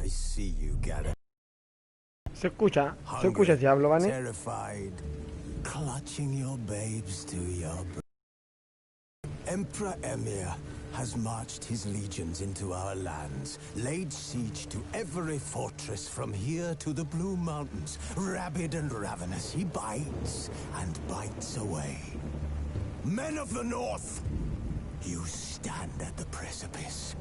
I see you gather. Se escucha si hablo, ¿vale? Terrified, clutching your babes to your Emperor Emir has marched his legions into our lands, laid siege to every fortress from here to the Blue Mountains. Rabid and ravenous, he bites and bites away. Men of the North, you stand at the precipice.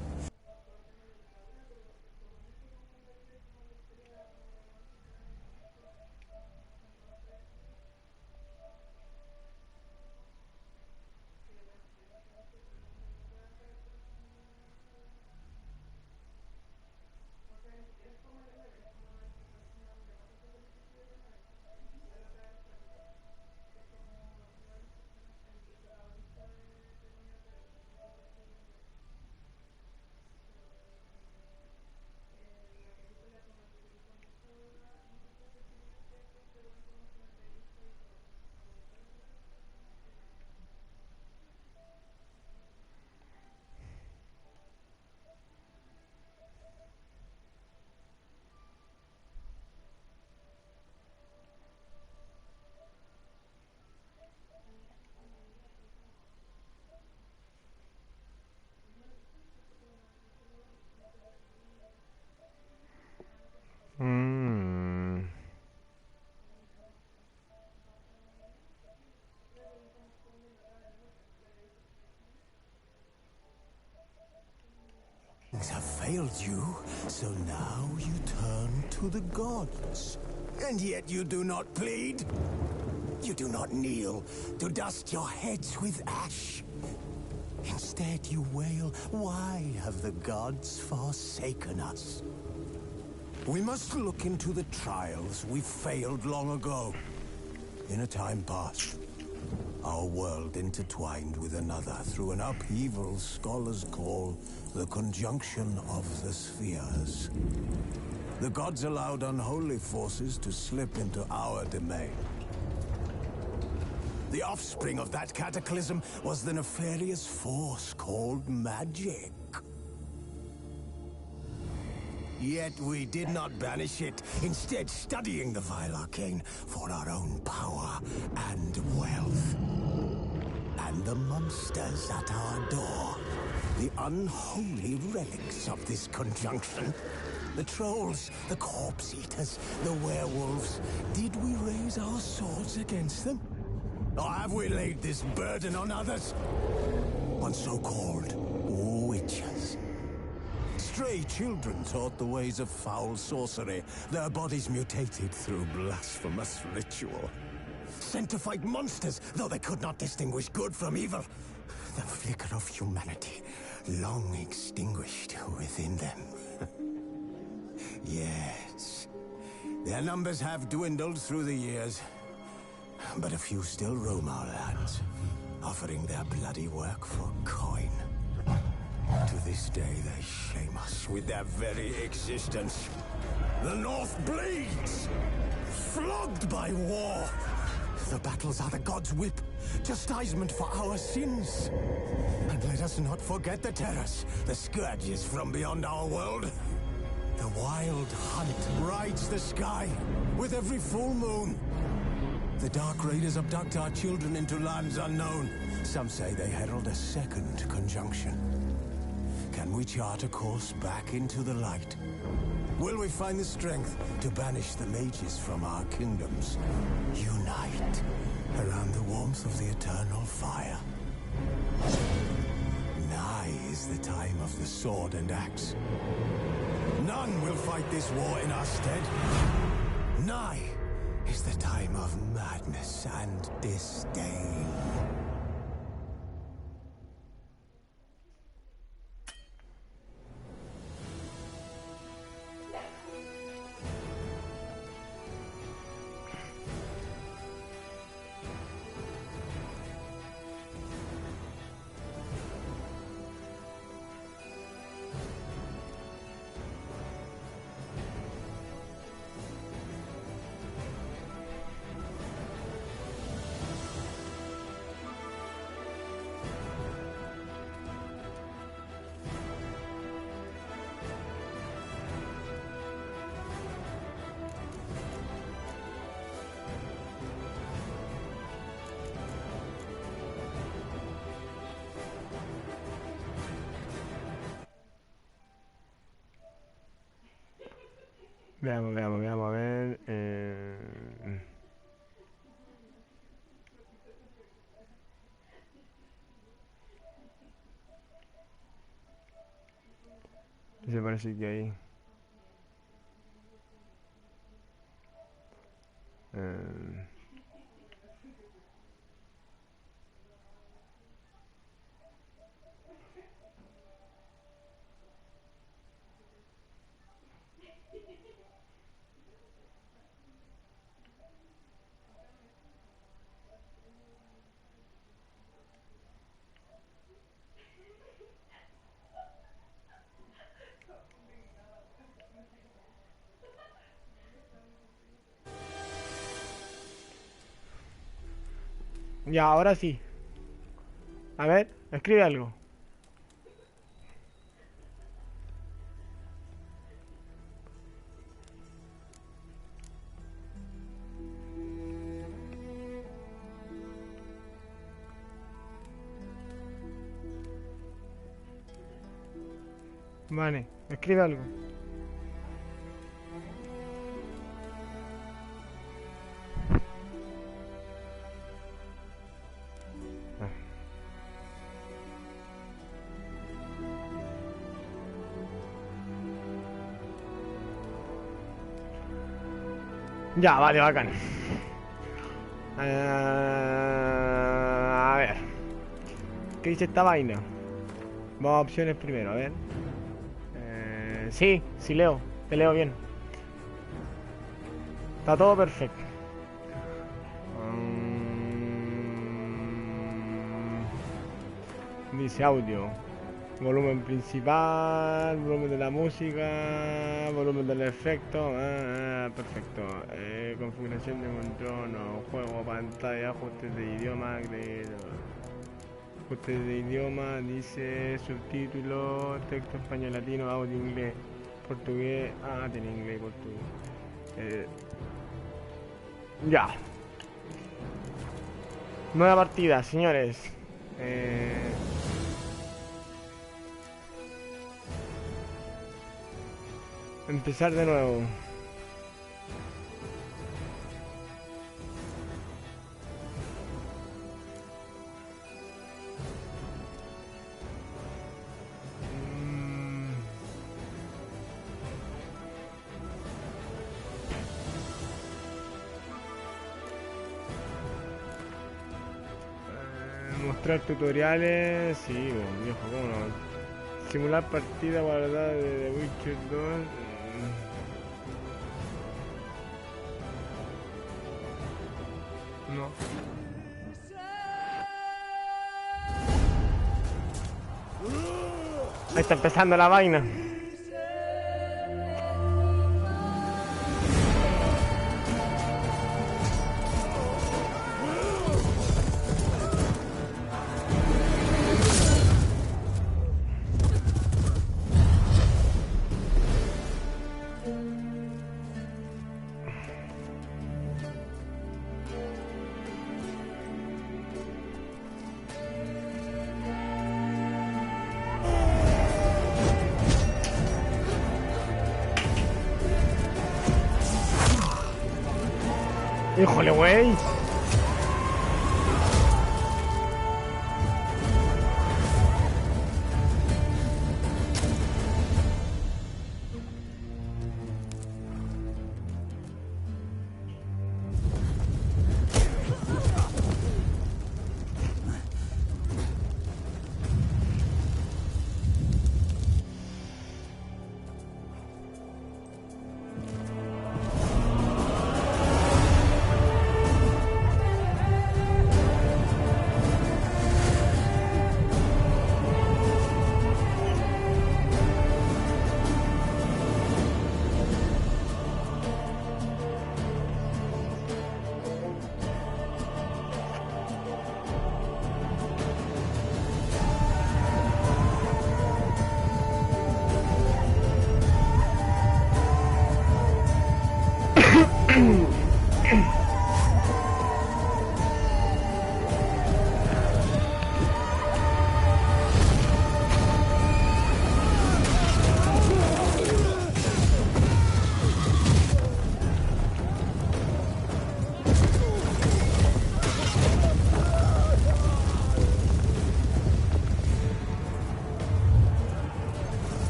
Things have failed you, so now you turn to the gods. And yet you do not plead. You do not kneel to dust your heads with ash. Instead you wail, why have the gods forsaken us? We must look into the trials we failed long ago. In a time past, our world intertwined with another through an upheaval scholars call the conjunction of the spheres. The gods allowed unholy forces to slip into our domain. The offspring of that cataclysm was the nefarious force called magic. Yet we did not banish it, instead studying the vile arcane for our own power and wealth. And the monsters at our door, the unholy relics of this conjunction. The trolls, the corpse eaters, the werewolves. Did we raise our swords against them? Or have we laid this burden on others? On so-called witches. Stray children taught the ways of foul sorcery, their bodies mutated through blasphemous ritual. Sent to fight monsters, though they could not distinguish good from evil. The flicker of humanity, long extinguished within them. Yes, their numbers have dwindled through the years, but a few still roam our lands, offering their bloody work for coin. To this day, they shame us with their very existence. The North bleeds, flogged by war. The battles are the gods' whip, chastisement for our sins. And let us not forget the terrors, the scourges from beyond our world. The wild hunt rides the sky with every full moon. The Dark Raiders abduct our children into lands unknown. Some say they herald a second conjunction. Can we chart a course back into the light? Will we find the strength to banish the mages from our kingdoms? Unite around the warmth of the eternal fire. Nigh is the time of the sword and axe. None will fight this war in our stead. Nigh is the time of madness and disdain. Veamos, a ver. Se parece que ahí. Ya, ahora sí. A ver, escribe algo. Vale, escribe algo. Ya, vale, bacán. A ver. ¿Qué dice esta vaina? Vamos a opciones primero, a ver. Sí, sí leo. Te leo bien. Está todo perfecto. Dice audio. Volumen principal, volumen de la música, volumen del efecto. Perfecto. Configuración de control, no, juego, pantalla, ajustes de idioma, ajustes de idioma, dice subtítulos, texto español, latino, audio, inglés, portugués. Tiene inglés y portugués. Ya. Nueva partida, señores. Empezar de nuevo. Mostrar tutoriales. Sí, viejo, cómo no. Simular partida guardada de The Witcher 2. No. Ahí está empezando la vaina. Híjole, güey.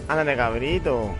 Ándale, cabrito.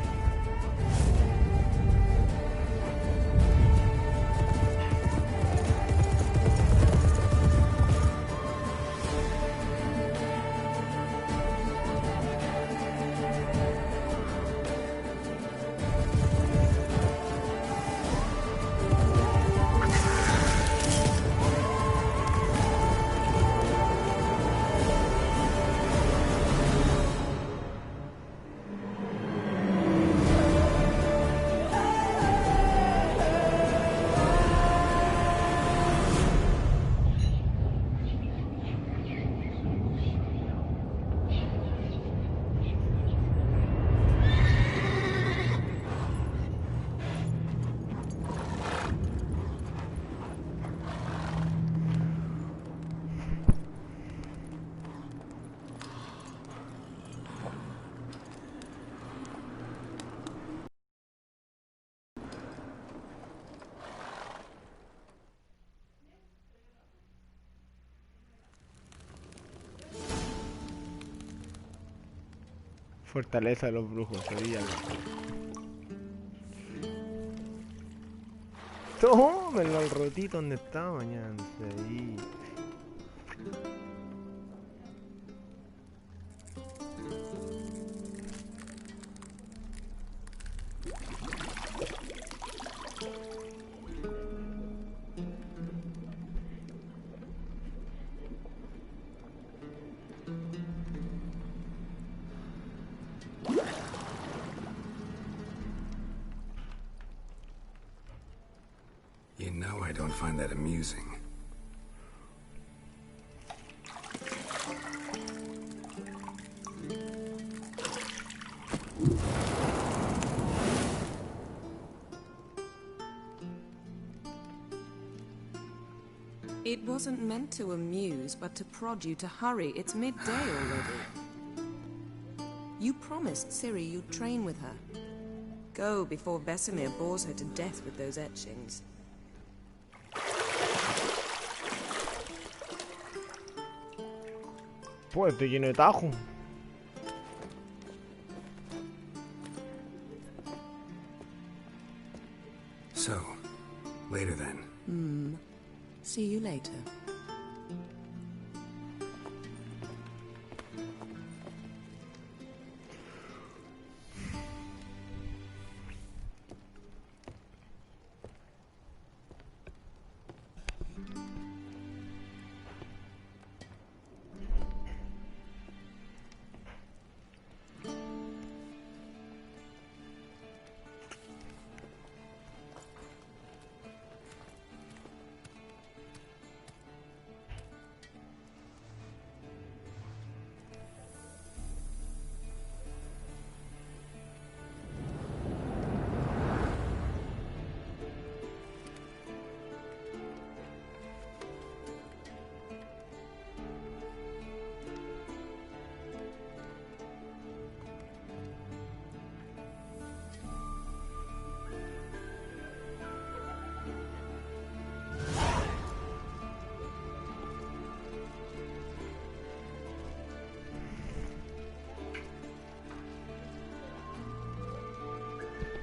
Fortaleza de los brujos, sería. Tómenlo al rotito donde estaba bañándose ahí. You know I don't find that amusing. It wasn't meant to amuse, but to prod you to hurry. It's midday already. You promised Ciri you'd train with her. Go before Vesemir bores her to death with those etchings. Pues estoy lleno de tajo. So, later then. See you later.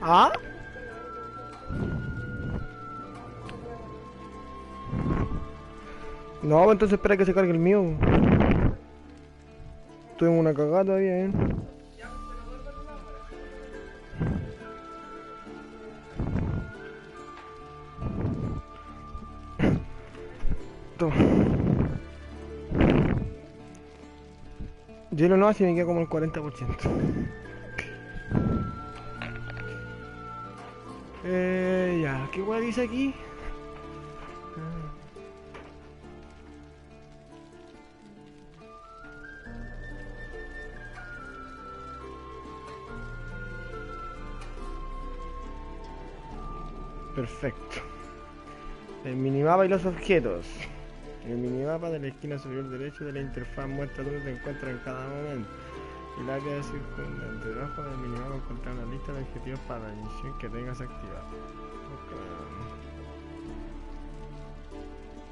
¿Ah? No, entonces espera que se cargue el mío. Estoy en una cagada todavía, Toma. Hielo no, así me queda como el 40%. Ya, ¿qué guay dice aquí? Perfecto. El minimapa y los objetos. El minimapa de la esquina superior derecha de la interfaz muestra dónde te encuentras en cada momento. El área circundante. Debajo del minimapa encontrar una lista de objetivos para la misión que tengas activada.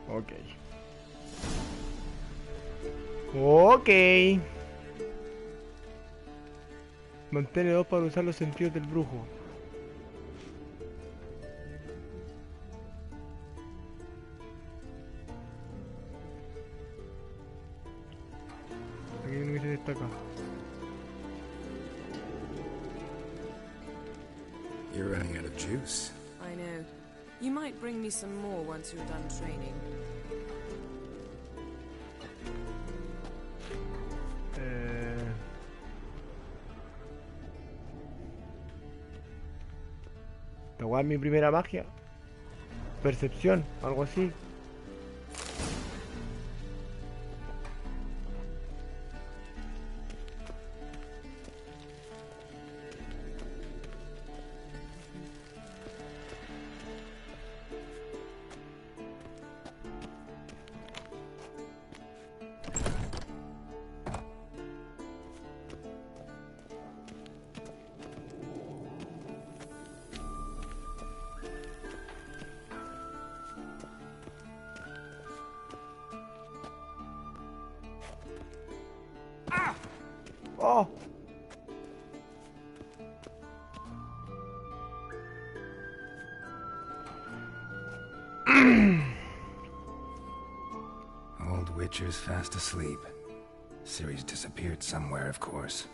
Ok. Mantén 2 para usar los sentidos del brujo. Aquí hay uno que se destaca. You're running out of juice. I know. You might bring me some more once you're done training. ¿Esta es mi primera magia? Percepción, algo así. ¡Oh! Old Witcher's fast asleep. Ciri's disappeared somewhere, of course.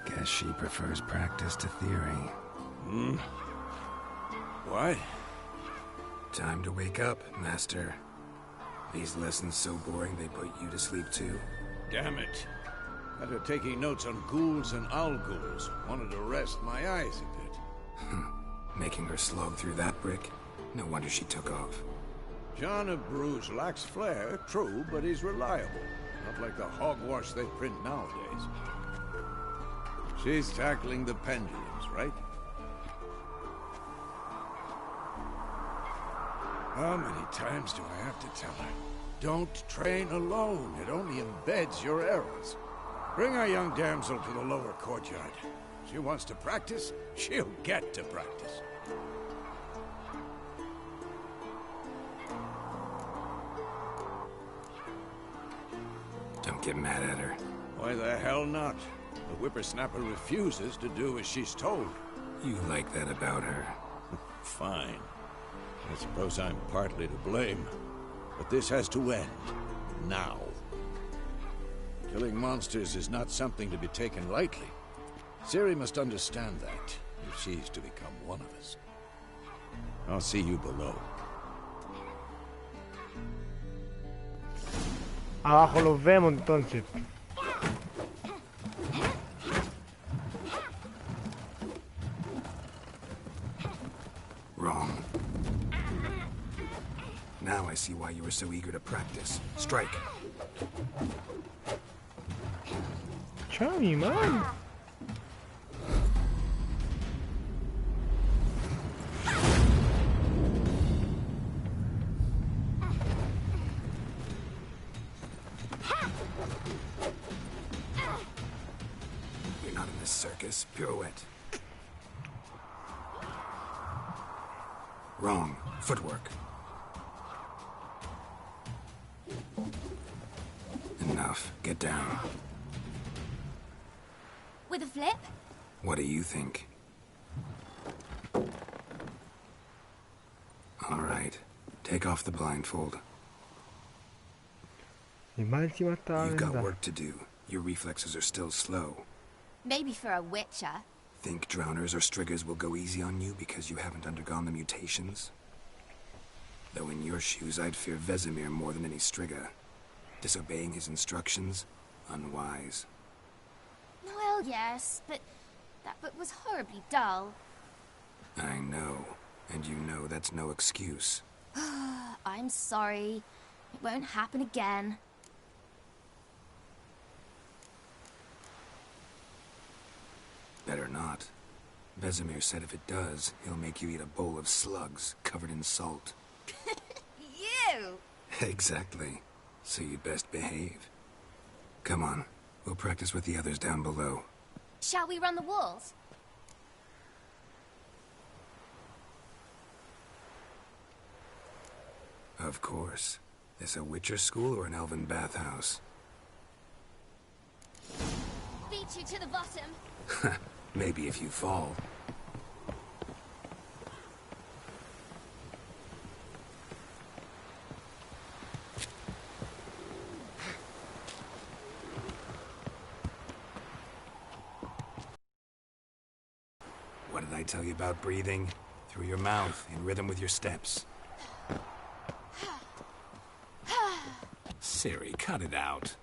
Guess she prefers practice to theory. What? Time to wake up, Master. These lessons so boring they put you to sleep too? Damn it. After taking notes on ghouls and owl ghouls, wanted to rest my eyes a bit. Making her slog through that brick? No wonder she took off. John of Bruges lacks flair, true, but he's reliable. Not like the hogwash they print nowadays. She's tackling the pendulums, right? How many times do I have to tell her? Don't train alone. It only embeds your errors. Bring our young damsel to the lower courtyard. She wants to practice, she'll get to practice. Don't get mad at her. Why the hell not? The whippersnapper refuses to do as she's told. You like that about her. Fine. I suppose I'm partly to blame. But this has to end. Now. Killing monsters is not something to be taken lightly. Ciri must understand that, if she's to become one of us. I'll see you below. Abajo los vemos entonces. Wrong. Now I see why you were so eager to practice. Strike. Chummy, man. You're not in this circus. Pirouette. Wrong. Footwork. Enough. Get down. With a flip? What do you think? All right. Take off the blindfold. Y más encima estaba You've got vendada. work to do. Your reflexes are still slow. Maybe for a witcher. Think drowners or striggers will go easy on you because you haven't undergone the mutations? Though in your shoes, I'd fear Vesemir more than any strigger. Disobeying his instructions? Unwise. Well, yes, but that book was horribly dull. I know. And you know that's no excuse. I'm sorry. It won't happen again. Better not. Vesemir said if it does, he'll make you eat a bowl of slugs covered in salt. You! Exactly. So you'd best behave. Come on. We'll practice with the others down below. Shall we run the walls? Of course. This a Witcher school or an elven bathhouse? Beat you to the bottom. Maybe if you fall. What did I tell you about breathing? Through your mouth, in rhythm with your steps. Siri, cut it out.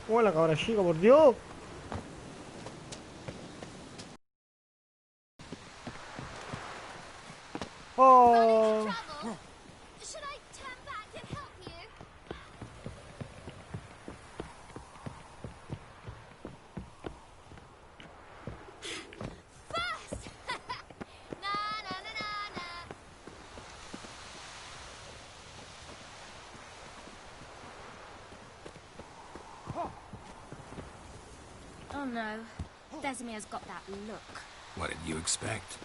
Hola, cabra chica, por Dios. Oh. Trouble? Should I turn back and help you? First! Na na na na na. Oh no, Vesemir's got that look. What did you expect?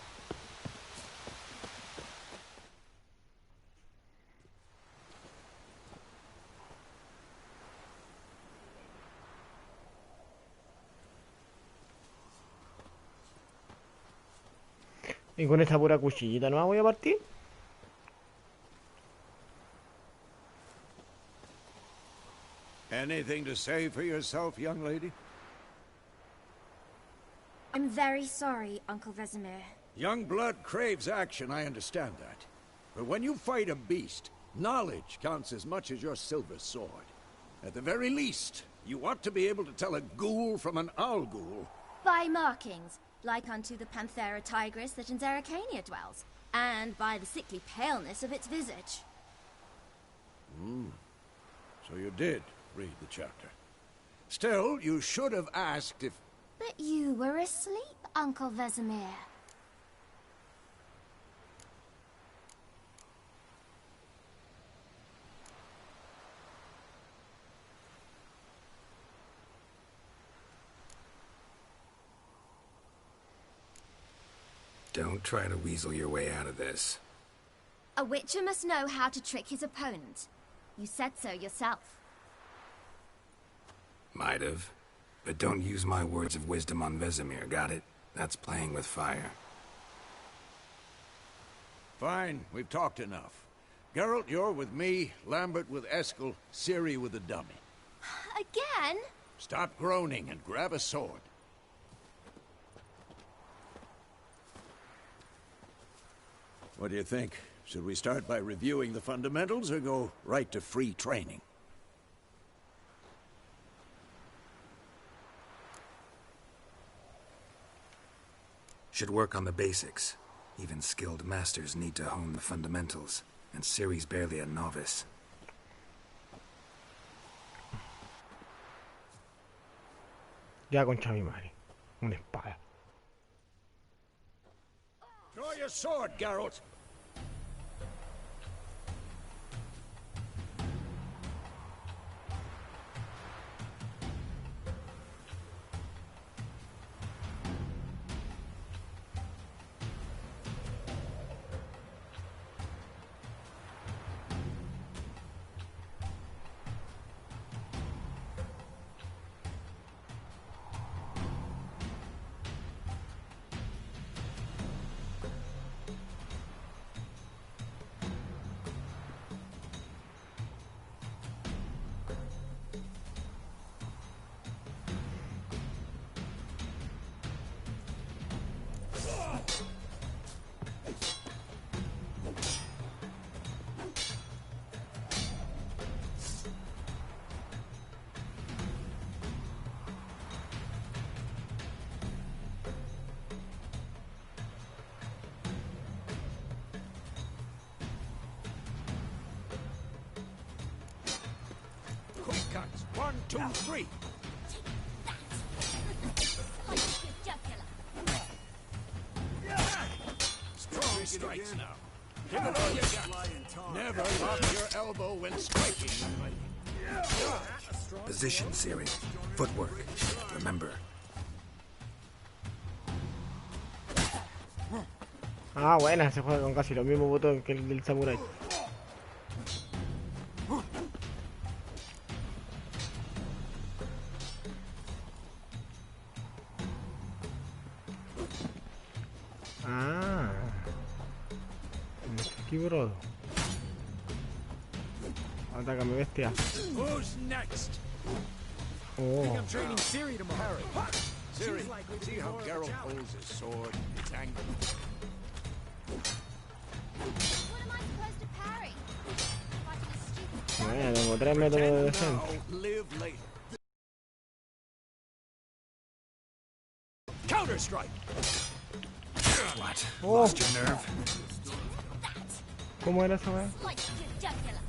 Y con esta pura cuchillita no la voy a partir. Anything to say for yourself, young lady? I'm very sorry, Uncle Vesemir. Young blood craves action, I understand that. But when you fight a beast, knowledge counts as much as your silver sword. At the very least, you ought to be able to tell a ghoul from an owl ghoul. By markings, like unto the Panthera tigris that in Zerrikania dwells, and by the sickly paleness of its visage. So you did read the chapter. Still, you should have asked if... But you were asleep, Uncle Vesemir. Don't try to weasel your way out of this. A Witcher must know how to trick his opponent. You said so yourself. Might have. But don't use my words of wisdom on Vesemir, got it? That's playing with fire. Fine, we've talked enough. Geralt, you're with me, Lambert with Eskel, Ciri with the dummy. Again? Stop groaning and grab a sword. What do you think? Should we start by reviewing the fundamentals or go right to free training? Should work on the basics. Even skilled masters need to hone the fundamentals, and Ciri's barely a novice. Ya concha mi madre. Una espada. Draw your sword, Geralt! Quick cuts. 1, 2, 3. Strong strikes now. Give it all you got. Never lock your elbow when striking. Position, Siri. Footwork. Remember. Ah, buena, se juega con casi los mismos botones que el del samurai. Ah, aquí brodo. Atácame, bestia. Who's next? Oh. I'm training Siri tomorrow. Siri, see how Geralt holds his sword? It's angry. What am I supposed to parry? Fighting a stupid Bueno, tengo 3 metros de defensa. Live later. Counter strike. What? Oh. Lost your nerve? ¿Cómo era esa weá? like your jugular.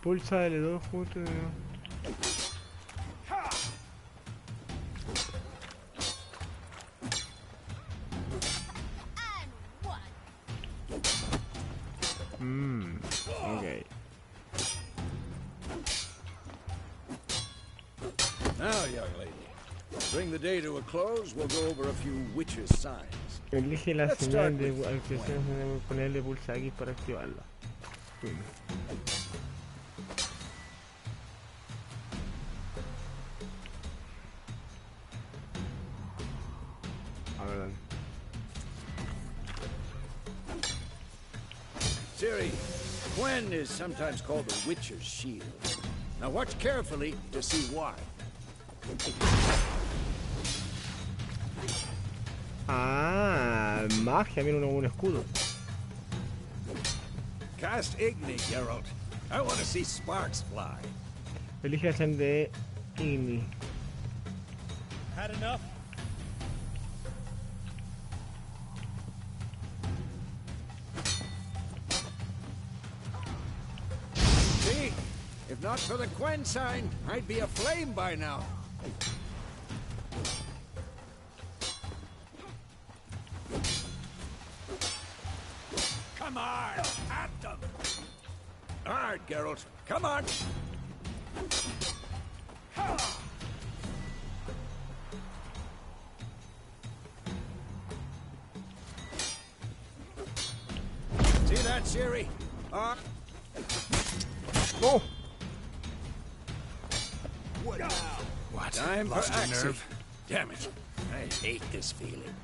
Pulsa L2 justo. And one. Ok. Now, young lady, bring the day to a close. We'll go over a few witches' signs. Elige la Let's señal start de with activación, ponerle pulsa X para activarla. A ver, dale. Siri, Gwen is sometimes called the witch's shield. Now watch carefully to see why. Ah, magia, mira un escudo. Cast Igni, Geralt. I want to see sparks fly. Elige la señal de Igni. Had enough? See? If not for the Gwen sign, I'd be aflame by now. Come on, at them! Hard, Geralt. Come on! See that, Siri? Oh, What now? What? Time for Lost your action. nerve? Damn it. I hate this feeling.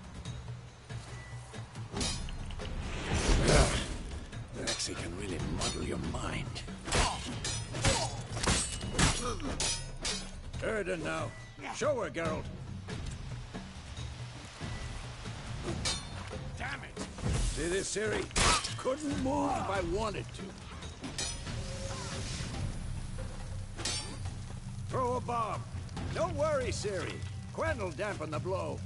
Axie can really muddle your mind. Erden now. Show her, Geralt. Damn it. See this, Siri? Couldn't move if I wanted to. Throw a bomb. Don't worry, Siri. Gwen will dampen the blow.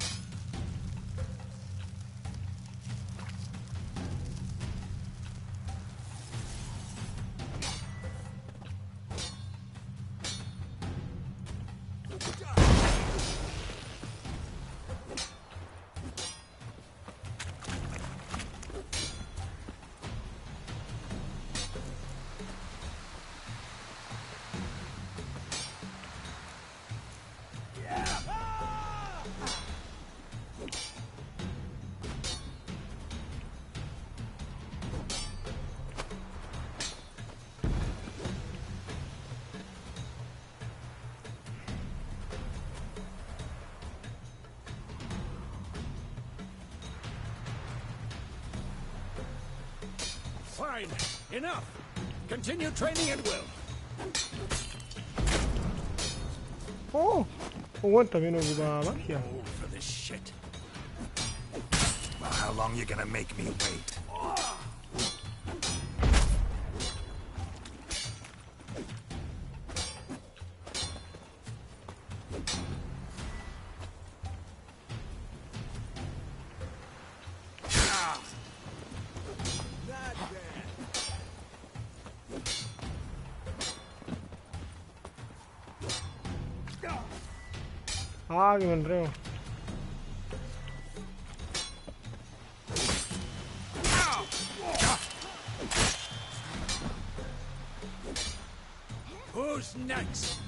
Fine. Enough. Continue training at will. oh, bueno, también ocupa magia. Old for this shit. Well, how long you gonna make me wait? Ah, que me enreo. Who's next?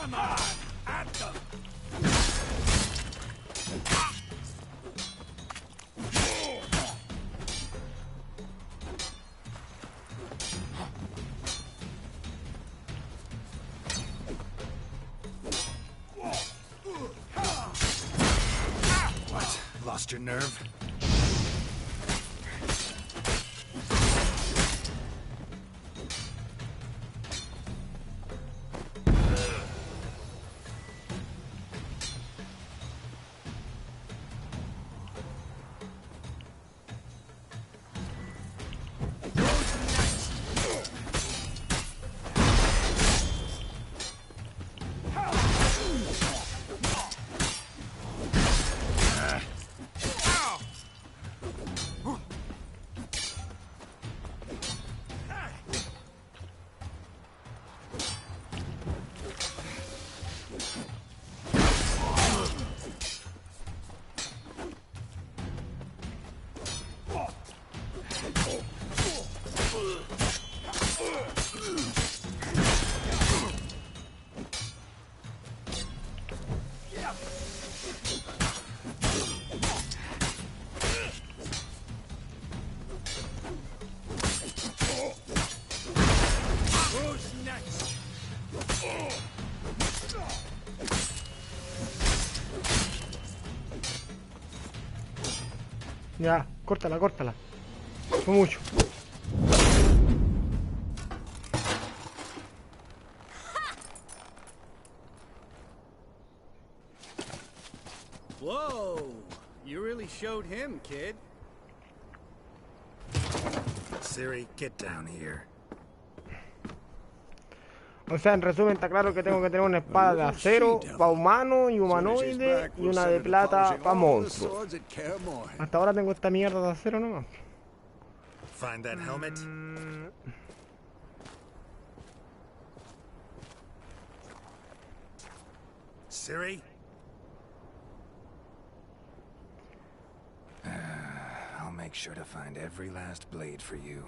Come on, at them! What? Lost your nerve? Ya, córtala, córtala. Fue mucho. Whoa! You really showed him, kid. Siri, get down here. O sea, en resumen, está claro que tengo que tener una espada de acero para humano y humanoide y una de plata para monstruo. Hasta ahora tengo esta mierda de acero nomás. Find that helmet? Siri? I'll make sure to find every last blade for you.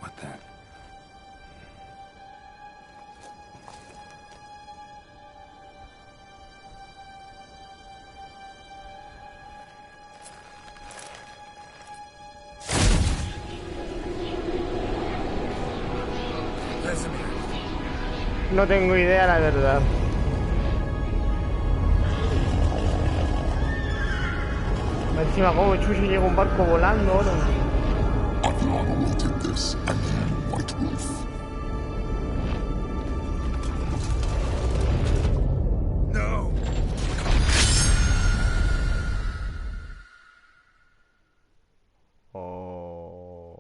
What the? No tengo idea, la verdad. Encima, como chucho llega un barco volando ahora. Adriana will take this, and you, White Wolf. No! Oh.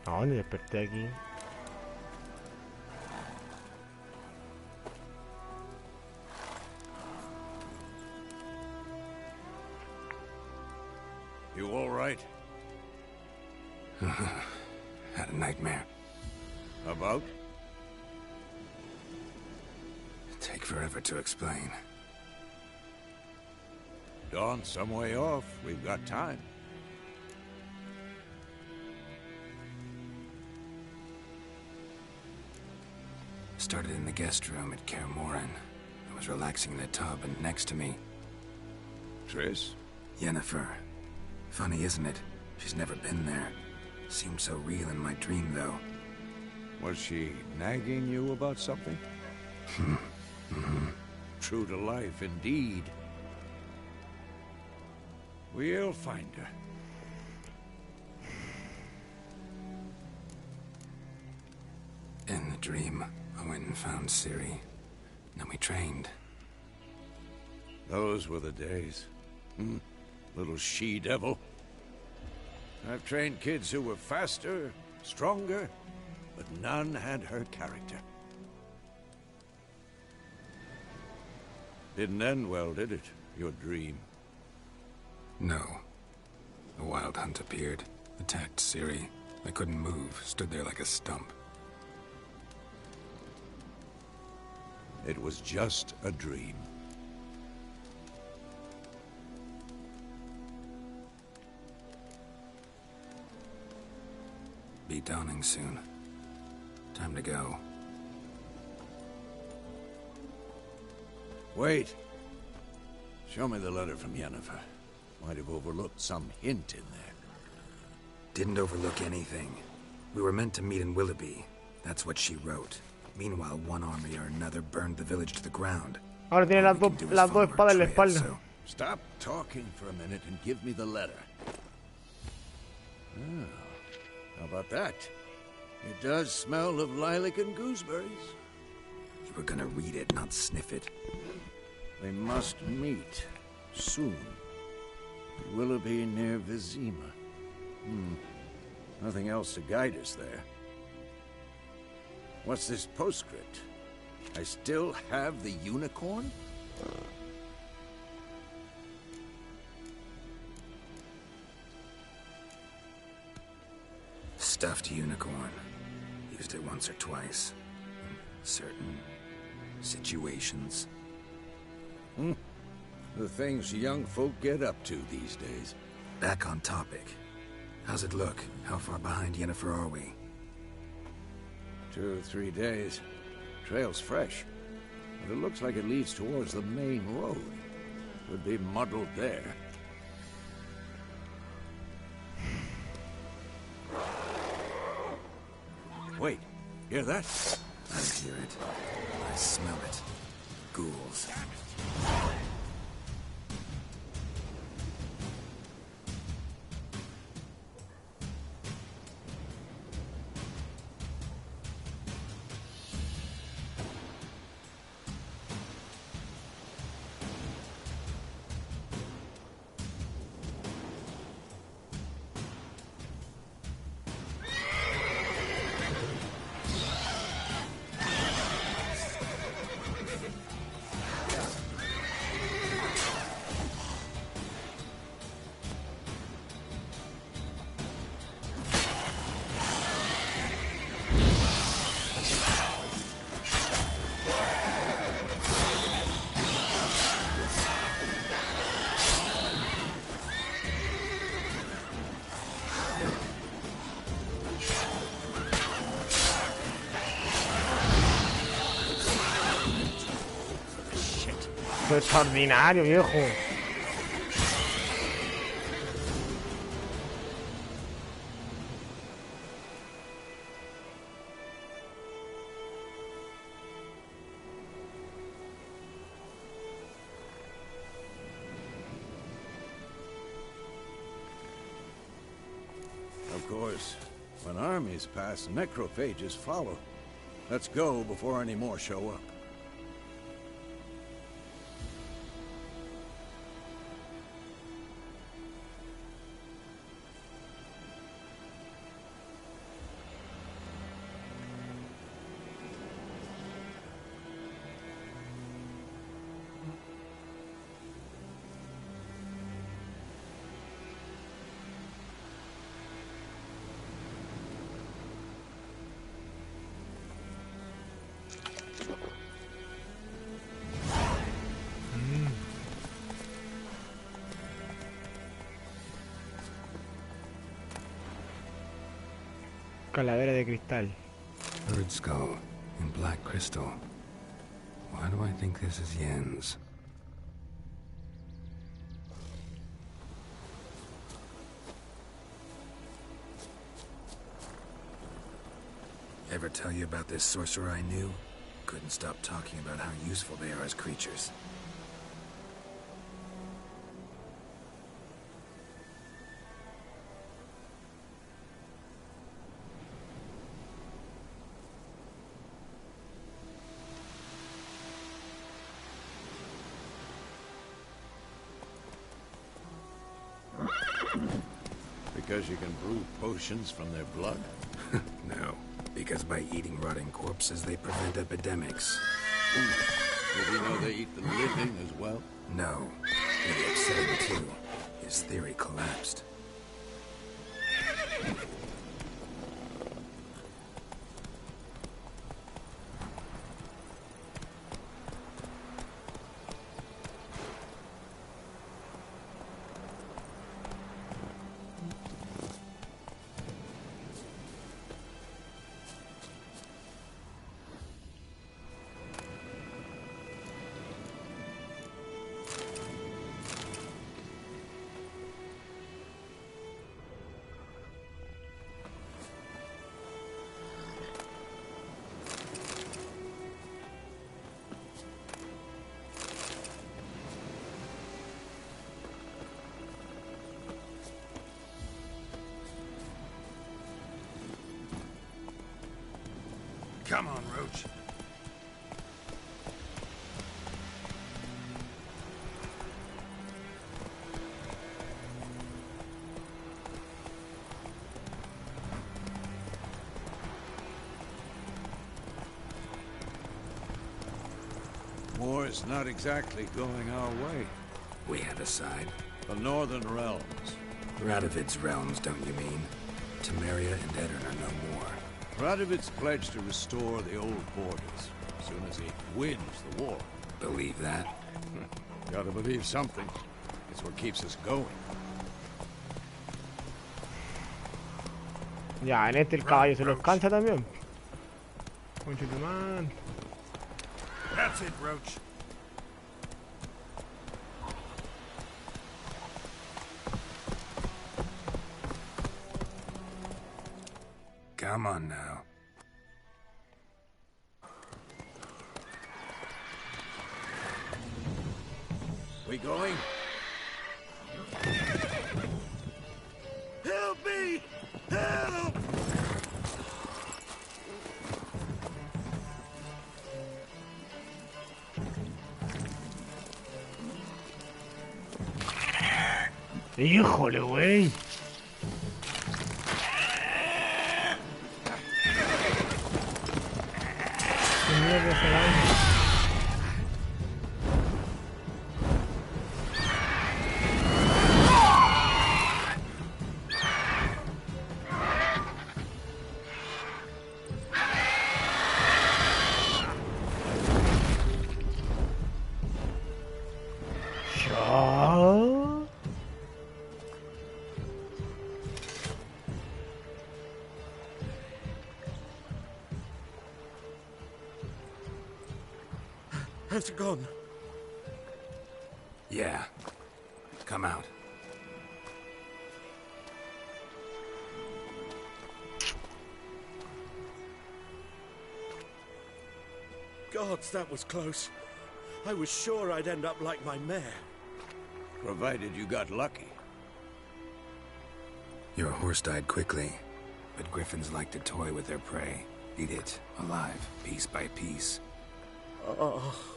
¿A dónde desperté aquí? You all right? Had a nightmare. About? Take forever to explain. Dawn's some way off. We've got time. Started in the guest room at Kaer Morhen. I was relaxing in a tub, and next to me... Triss? Yennefer. Funny, isn't it? She's never been there. Seemed so real in my dream, though. Was she nagging you about something? True to life, indeed. We'll find her. In the dream, Owen found Ciri. Then we trained. Those were the days. Little she-devil. I've trained kids who were faster, stronger, but none had her character. Didn't end well, did it? Your dream? No. A wild hunt appeared, attacked Ciri. I couldn't move, stood there like a stump. It was just a dream. Be dawning soon. Time to go. Wait. Show me the letter from Yennefer. Might have overlooked some hint in there. Didn't overlook anything. We were meant to meet in Willoughby. That's what she wrote. Meanwhile, one army or another burned the village to the ground. Ahora tiene las dos espadas en la espalda. So stop talking for a minute and give me the letter. Oh, how about that? It does smell of lilac and gooseberries. you were gonna read it, not sniff it. They must meet soon. Willoughby near Vizima. Nothing else to guide us there. What's this postscript? I still have the unicorn? Stuffed unicorn. Used it once or twice. In certain situations. The things young folk get up to these days. Back on topic. How's it look? How far behind Yennefer are we? 2 or 3 days. Trail's fresh. But it looks like it leads towards the main road. Could be muddled there. Wait, hear that? I hear it. I smell it. Ghouls. Esto es extraordinario, viejo. Of course, when armies pass, necrophages follow. Let's go before any more show up. Calavera de cristal. Bird skull and black crystal. Why do I think this is Yen's? Ever tell you about this sorcerer I knew? Couldn't stop talking about how useful they are as creatures. Because you can brew potions from their blood? No, because by eating rotting corpses, they prevent epidemics. Did you know they eat the living as well? No, really upsetting too. His theory collapsed. Come on, Roach. War is not exactly going our way. We have a side. The Northern Realms. Radovid's realms, don't you mean? Temeria and Edirn are no more. Radovid's pledged to restore the old borders as soon as he wins the war. Believe that? Gotta believe something. It's what keeps us going. Ya, en este el caballo se los cansa también. Conchetumán. That's it, Roach. Come on now. We going? Help me! Help! Híjole, güey. Qué mierda ese daño. Has it gone? Yeah. Come out. Gods, that was close. I was sure I'd end up like my mare. Provided you got lucky. Your horse died quickly, but griffins like to toy with their prey. Eat it, alive, piece by piece. Oh.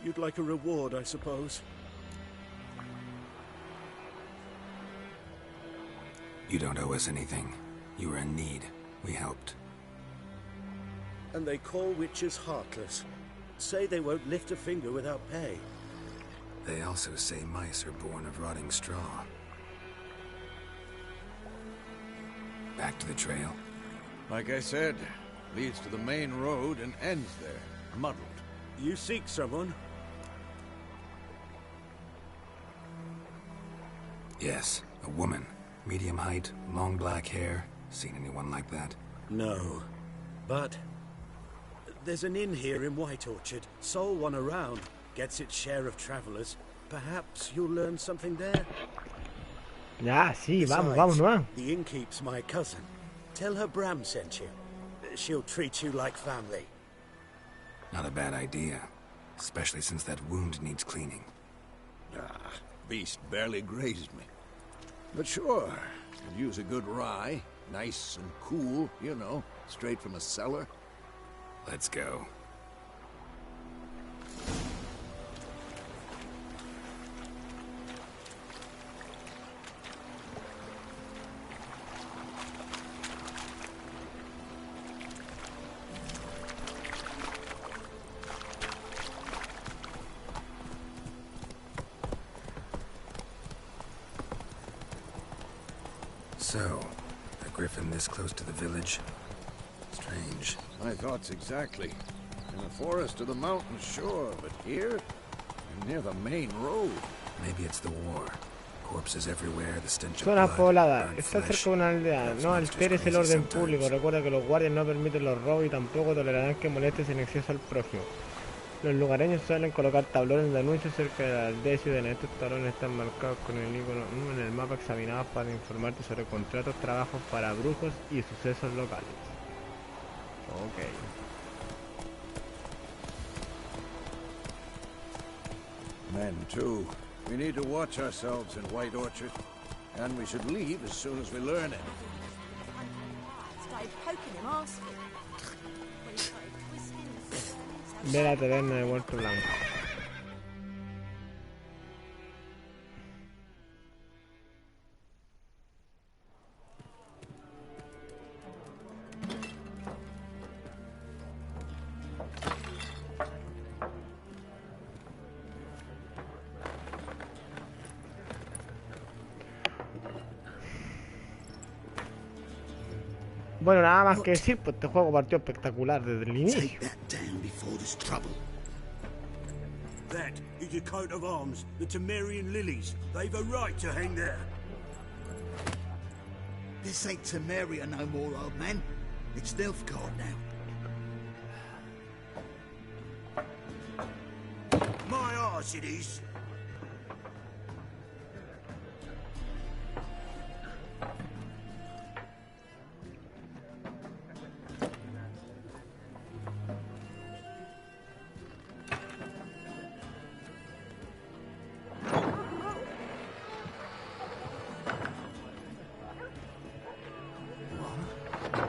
You'd like a reward, I suppose. You don't owe us anything. You were in need. We helped. And they call witches heartless. Say they won't lift a finger without pay. They also say mice are born of rotting straw. Back to the trail. Like I said, leads to the main road and ends there, muddled. You seek someone? Yes, a woman. Medium height, long black hair. Seen anyone like that? No. But there's an inn here in White Orchard. Sole one around. Gets its share of travelers. Perhaps you'll learn something there. Ya, sí, vamos, Besides, vamos, vamos. The innkeep's my cousin. Tell her Bram sent you. She'll treat you like family. Not a bad idea. Especially since that wound needs cleaning. Ah, beast barely grazed me. But sure, could use a good rye. Nice and cool, you know, straight from a cellar. Let's go. So, a griffin this close to the village? Strange. My thoughts exactly. In the forest or the mountains, sure, but here? I'm near the main road. Maybe it's the war. Corpses everywhere, the stench of Zona blood, poblada. burnt Está flesh. cerca de una aldea. Perhaps No monsters alteres el crazy orden sometimes. público. Recuerda que los guardias no permiten los robos y tampoco tolerarán que molestes en exceso al prójimo. Los lugareños suelen colocar tablones de anuncios cerca de la aldea y ciudadana. Estos tablones están marcados con el icono en el mapa examinados para informarte sobre contratos, trabajos para brujos y sucesos locales. Ok. Men, too. We need to watch ourselves in White Orchard. And we should leave as soon as we learn it. Started poking him, asking. When he started twisting and Ve la taberna de Huerto Blanco. Bueno, nada más que decir, pues este juego partió espectacular desde el inicio. Take that down before there's trouble. That is your coat of arms, the Temerian lilies. They've a right to hang there. This ain't Temeria no more, old man. It's Nilfgaard now. My arse it is.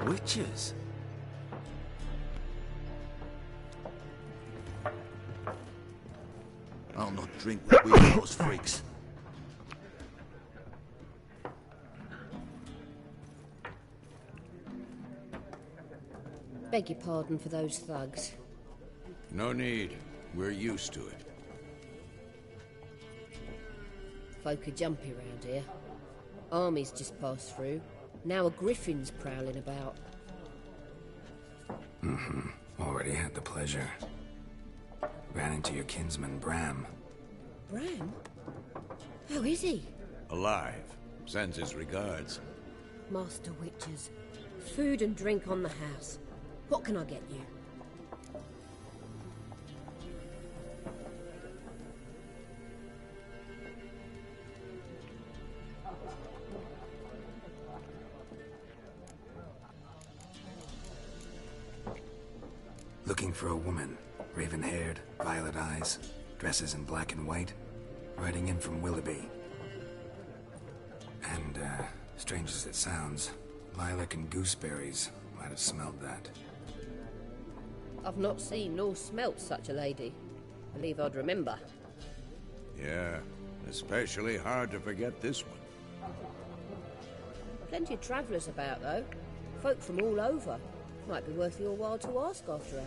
Witches? I'll not drink with we horse freaks. Beg your pardon for those thugs. No need. We're used to it. Folk are jumpy round here. Armies just passed through. Now a griffin's prowling about. Already had the pleasure. Ran into your kinsman, Bram. Bram? How is he? Alive. Sends his regards. Master Witches. Food and drink on the house. What can I get you? Looking for a woman. Raven-haired, violet eyes, dresses in black and white. Riding in from Willoughby. And, strange as it sounds, lilac and gooseberries might have smelled that. I've not seen nor smelt such a lady. Believe I'd remember. Yeah, especially hard to forget this one. Plenty of travellers about, though. Folk from all over. Might be worth your while to ask after her.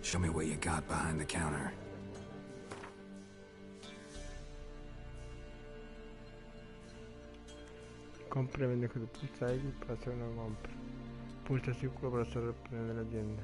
Show me what you got behind the counter. Compra y vende objetos. Pulsa X para hacer una compra. Pulsa círculo para hacer el panel de la tienda.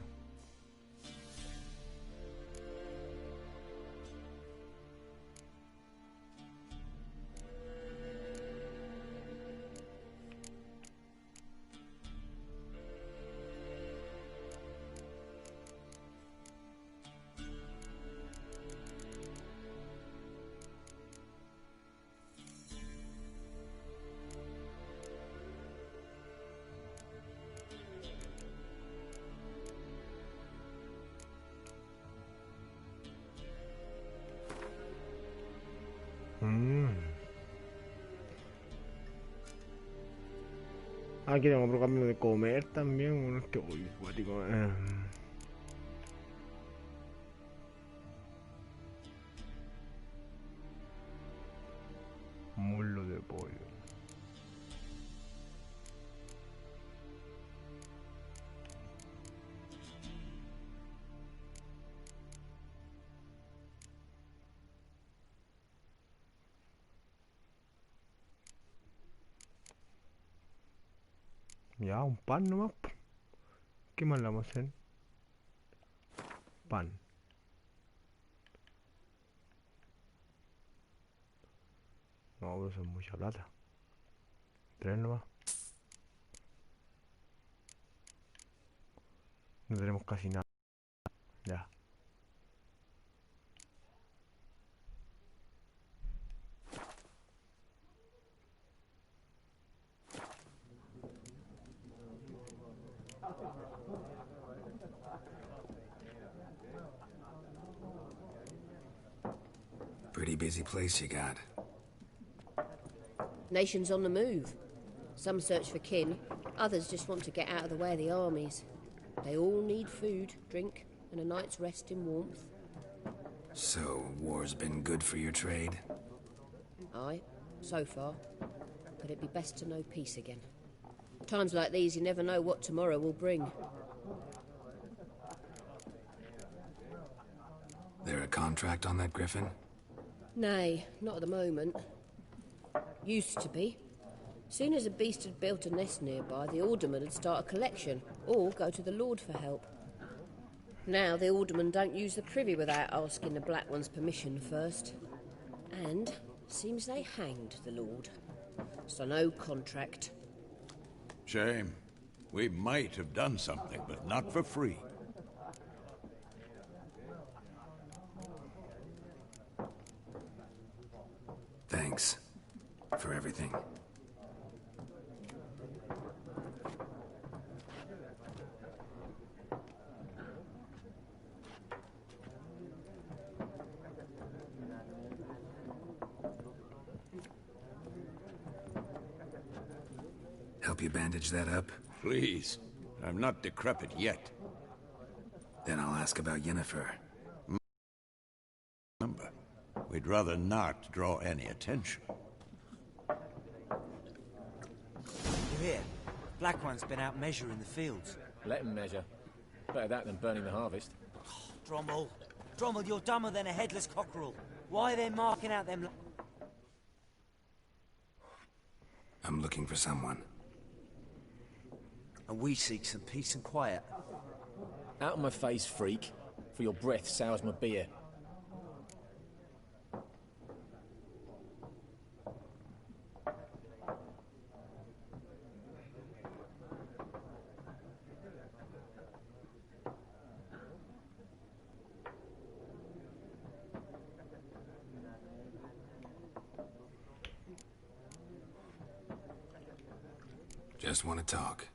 Aquí tengo otro cambio de comer también. Bueno, este uy, cuático. Muslo de pollo. Ya, un pan nomás. ¿Qué más le vamos a hacer? Pan. No, pero eso es mucha plata. 3 nomás. No tenemos casi nada. Ya. Pretty busy place you got. Nations on the move. Some search for kin, others just want to get out of the way of the armies. They all need food, drink, and a night's rest in warmth. So, war's been good for your trade? Aye, so far. But it'd be best to know peace again. Times like these, you never know what tomorrow will bring. There a contract on that griffin? Nay, not at the moment. Used to be. Soon as a beast had built a nest nearby, the alderman would start a collection, or go to the Lord for help. Now the aldermen don't use the privy without asking the Black One's permission first. And seems they hanged the Lord. So no contract. Shame. We might have done something, but not for free. Thanks for everything. Help you bandage that up? Please. I'm not decrepit yet. Then I'll ask about Yennefer. Remember, we'd rather not draw any attention. You hear? Black One's been out measuring the fields. Let him measure. Better that than burning the harvest. Drommel. Drommel, you're dumber than a headless cockerel. Why are they marking out them... I'm looking for someone. And we seek some peace and quiet. Out of my face, freak. For your breath sours my beer. Just want to talk.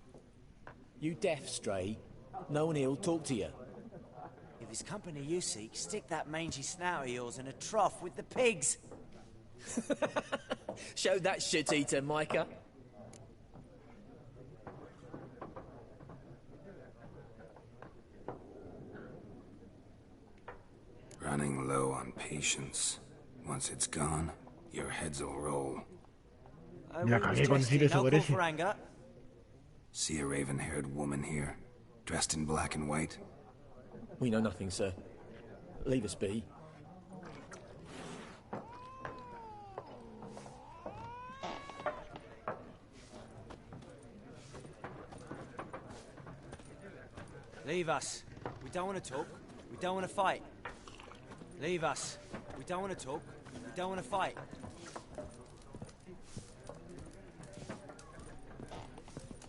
You deaf, Stray? No one here'll talk to you. If it's company you seek, stick that mangy snout of yours in a trough with the pigs. Show that shit-eater, Micah. Running low on patience. Once it's gone, your heads will roll. Ya cagué con Ciro, eso parece. See a raven-haired woman here, dressed in black and white? We know nothing, sir. Leave us be. Leave us. We don't want to talk. We don't want to fight. Leave us. We don't want to talk. We don't want to fight.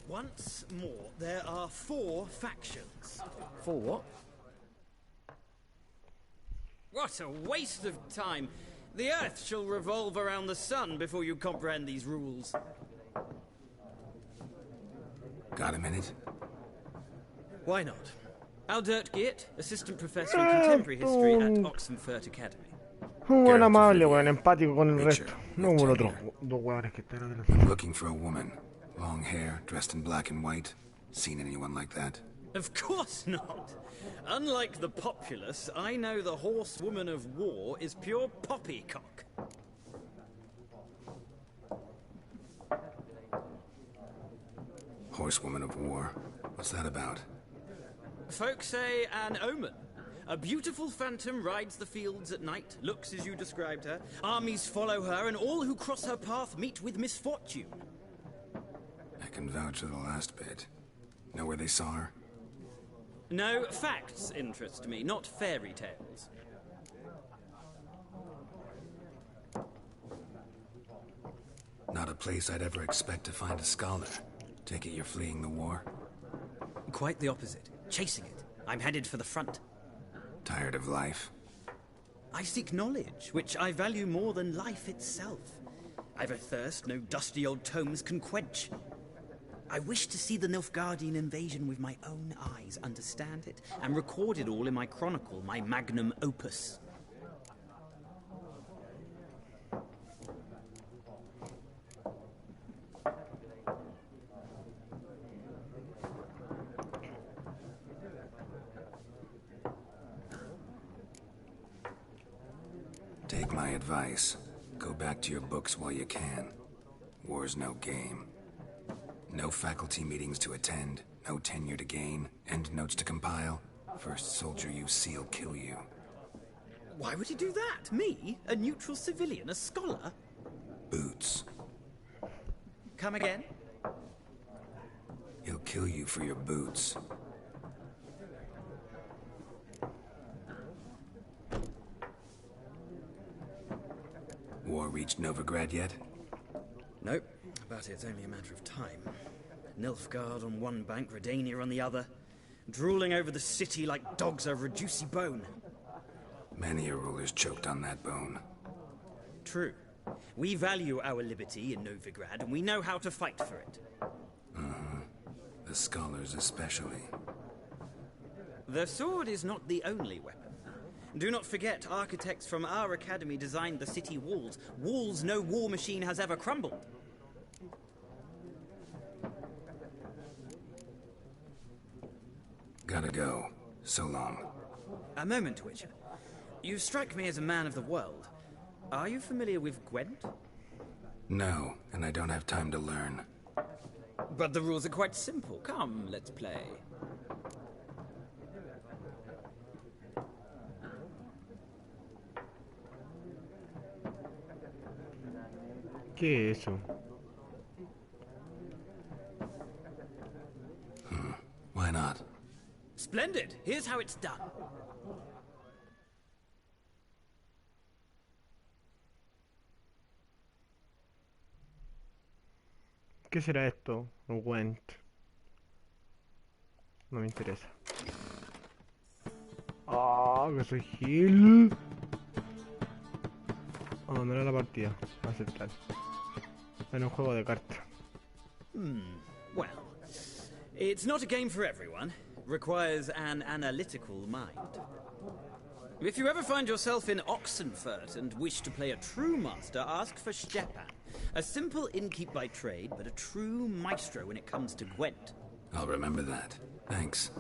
Once more, there are 4 factions. 4 what? What a waste of time. The Earth shall revolve around the sun before you comprehend these rules. Got a minute? Why not? Aldert Geert, Assistant Professor in Contemporary History at Oxenfurt Academy. Un buen amable, weón, empático con el resto. No como los otros dos weones que están atrás. I'm looking for a woman. Long hair, dressed in black and white. Seen anyone like that? Of course not. Unlike the populace, I know the horsewoman of war is pure poppycock. Horsewoman of war? What's that about? Folks say an omen. A beautiful phantom rides the fields at night, looks as you described her. Armies follow her, and all who cross her path meet with misfortune. I can vouch for the last bit. Know where they saw her? No, facts interest me, not fairy tales. Not a place I'd ever expect to find a scholar. Take it you're fleeing the war? Quite the opposite. Chasing it. I'm headed for the front. Tired of life? I seek knowledge, which I value more than life itself. I've a thirst no dusty old tomes can quench. I wish to see the Nilfgaardian invasion with my own eyes, understand it, and record it all in my chronicle, my magnum opus. Take my advice. Go back to your books while you can. War's no game. No faculty meetings to attend, no tenure to gain, end notes to compile. First soldier you see'll kill you. Why would he do that? Me? A neutral civilian? A scholar? Boots. Come again? He'll kill you for your boots. War reached Novigrad yet? Nope, but it's only a matter of time. Nilfgaard on one bank, Redania on the other, drooling over the city like dogs over a juicy bone. Many a ruler's choked on that bone. True. We value our liberty in Novigrad, and we know how to fight for it. The scholars especially. The sword is not the only weapon. Do not forget, architects from our academy designed the city walls. Walls no war machine has ever crumbled. Gotta go. So long. A moment, Witcher. You strike me as a man of the world. Are you familiar with Gwent? No, and I don't have time to learn. But the rules are quite simple. Come, let's play. ¿Qué es eso? Why not? Splendid. Here's how it's done. ¿Qué será esto? Went. No me interesa. Ah, que soy Gil. Abandonar la partida. Aceptar. En un juego de cartas. Well, it's not a game for everyone. Requires an analytical mind. If you ever find yourself in Oxenfurt and wish to play a true master, ask for Stepan. A simple innkeep by trade, but a true maestro when it comes to Gwent. I'll remember that. Thanks.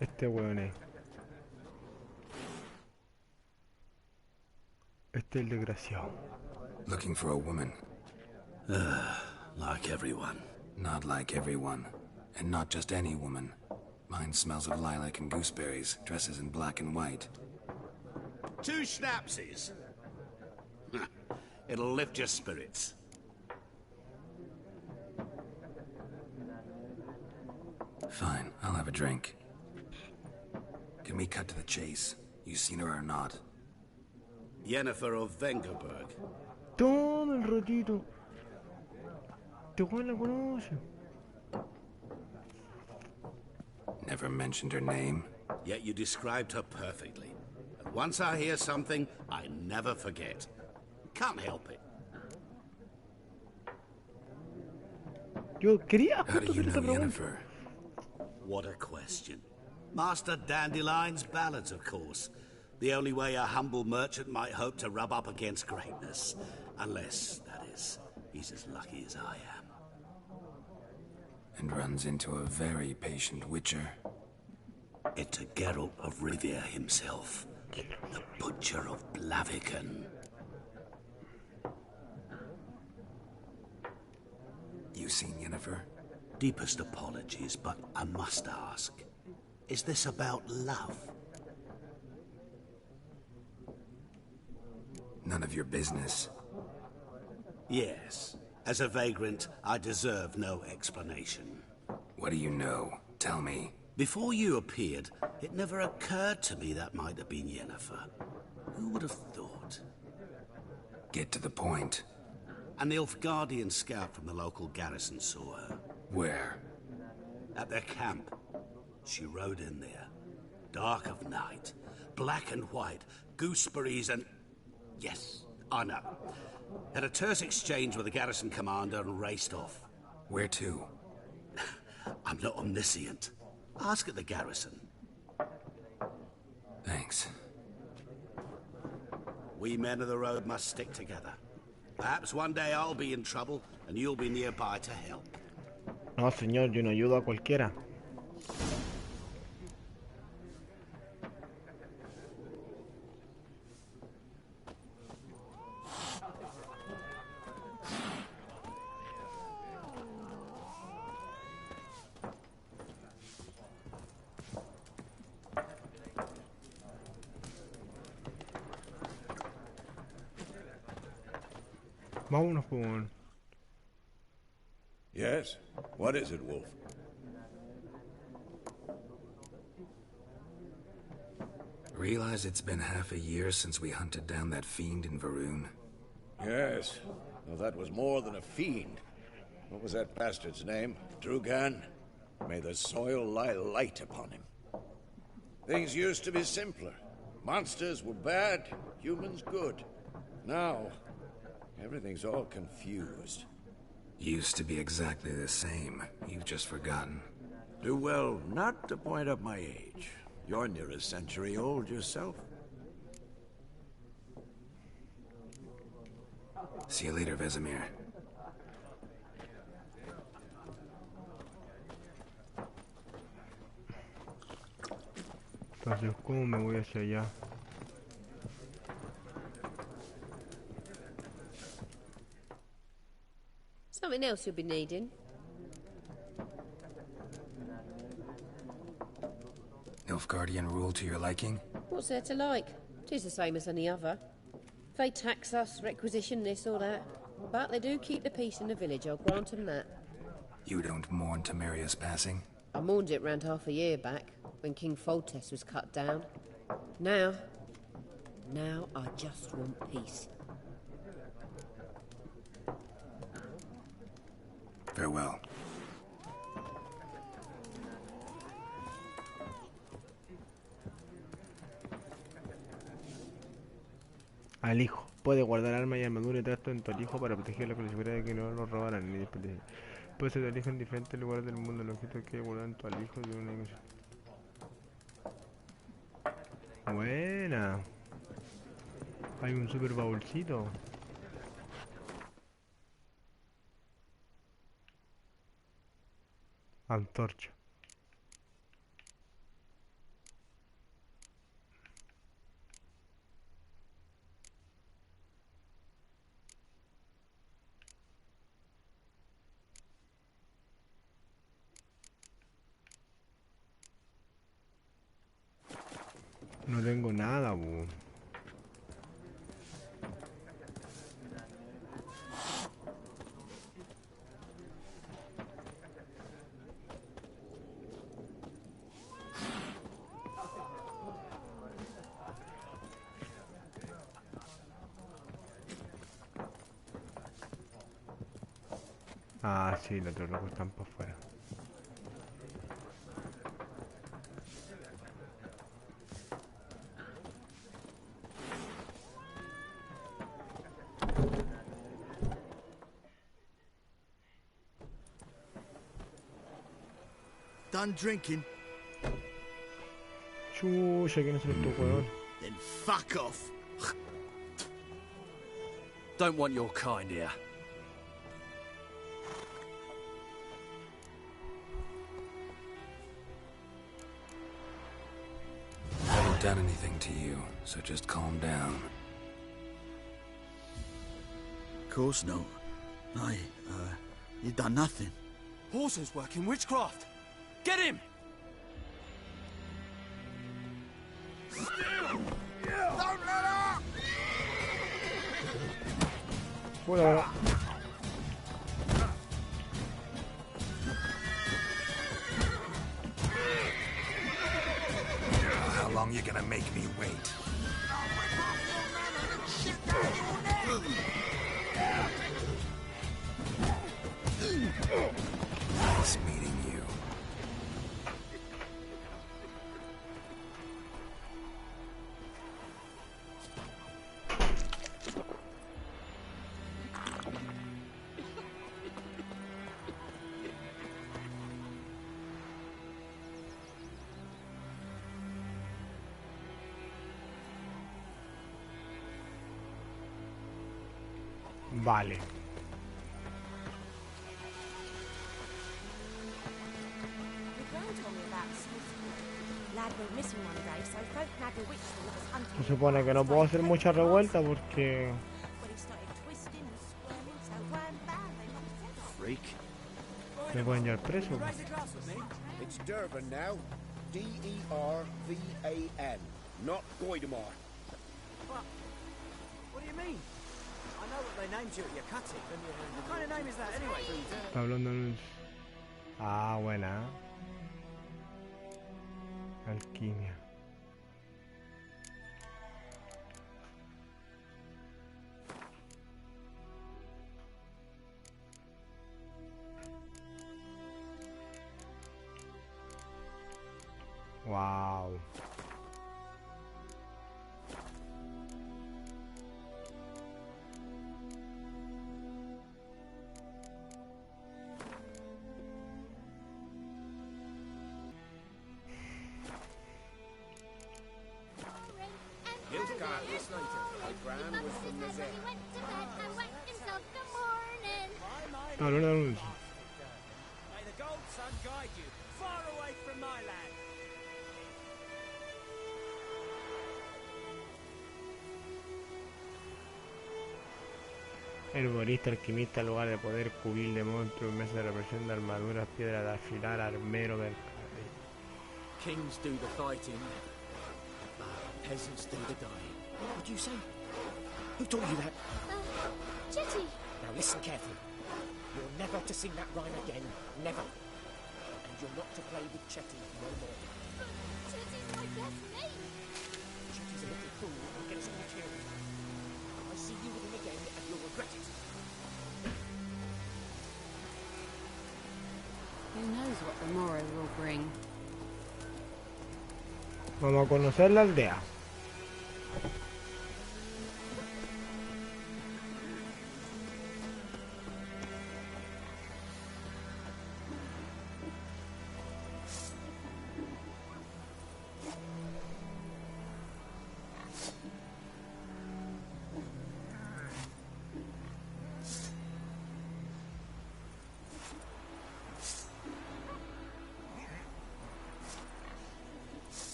Este weón es. Este es el desgraciado. Looking for a woman. Like everyone. Not like everyone. And not just any woman. Mine smells of lilac and gooseberries, dresses in black and white. 2 schnapsies. It'll lift your spirits. Fine, I'll have a drink. Can we cut to the chase? You seen her or not? Yennefer of Vengerberg. Todo el rotito. Este weón la conoce. Never mentioned her name. Yet you described her perfectly. And once I hear something, I never forget. Can't help it. Yo quería How do you know Yennefer? What a question. Master Dandelion's ballads, of course. The only way a humble merchant might hope to rub up against greatness. Unless, that is, he's as lucky as I am. And runs into a very patient witcher. Into Geralt of Rivia himself. The Butcher of Blaviken. You seen Yennefer? Deepest apologies, but I must ask. Is this about love? None of your business. Yes. As a vagrant, I deserve no explanation. What do you know? Tell me. Before you appeared, it never occurred to me that might have been Yennefer. Who would have thought? Get to the point. An Nilfgaardian scout from the local garrison saw her. Where? At their camp. She rode in there. Dark of night. Black and white. Gooseberries and... Yes, I know. Had a terse exchange with the garrison commander and raced off. Where to? I'm not omniscient. Ask at the garrison. Thanks. We men of the road must stick together. Perhaps one day I'll be in trouble and you'll be nearby to help. No, señor, yo no ayudo a cualquiera. Vámonos, pues. Yes? What is it, Wolf? Realize it's been half a year since we hunted down that fiend in Varun? Yes. Well, that was more than a fiend. What was that bastard's name? Drugan? May the soil lie light upon him. Things used to be simpler. Monsters were bad, humans good. Now, everything's all confused. Used to be exactly the same. You've just forgotten. Do well not to point up my age. You're near a century old yourself. See you later, Vesemir. Entonces, ¿cómo me voy hacia allá? Something else you'll be needing. Nilfgaardian rule to your liking? What's there to like? 'Tis the same as any other. They tax us, requisition this or that. But they do keep the peace in the village, I'll grant them that. You don't mourn Temeria's passing? I mourned it round half a year back, when King Foltest was cut down. Now I just want peace. Farewell. Al hijo. Puede guardar arma y armadura y trasto en tu alijo para protegerlo con la seguridad de que no lo robaran ni desperdicio. Puede ser tu alijo en diferentes lugares del mundo. Los objetos que guardan tu alijo de una cosa. Buena. Hay un super baúlcito. Antorcha. No tengo nada, bu. Ah, sí, los otros locos están por fuera. Done drinking? Chucha, ¿quién es el tu weón? Then fuck off. Don't want your kind here. I haven't done anything to you, so just calm down. Of course not. You done nothing. Horses work in witchcraft. Get him! Don't let up! Bueno. How long you gonna make me wait? Nice meeting you. Vale. Se supone que no puedo hacer mucha revuelta porque... me pueden llevar preso. It's Durban now. D-E-R-V-A-N. Not Goidamar. What do you mean? I know what they named you at your cutting. What kind of name is that anyway? Está hablando en un... Ah, buena. Alquimia. Wow. No, no, no, no. May the gold sun guide you far away from my land. Herborista, alquimista, lugar de poder, cubil de monstruos, mesa de represión de armaduras, piedra de afilar, armero, mercader. Kings do the fighting, peasants do the dying. What do you say? Who taught you that? Chetty. Now listen carefully. You're never to sing that rhyme again. Never. And you're not to play with Chetty no more. Chetty's my best mate. Chetty's a little fool who gets all killed. I see you with him again and you'll regret it. Who knows what the morrow will bring? Vamos a conocer la aldea.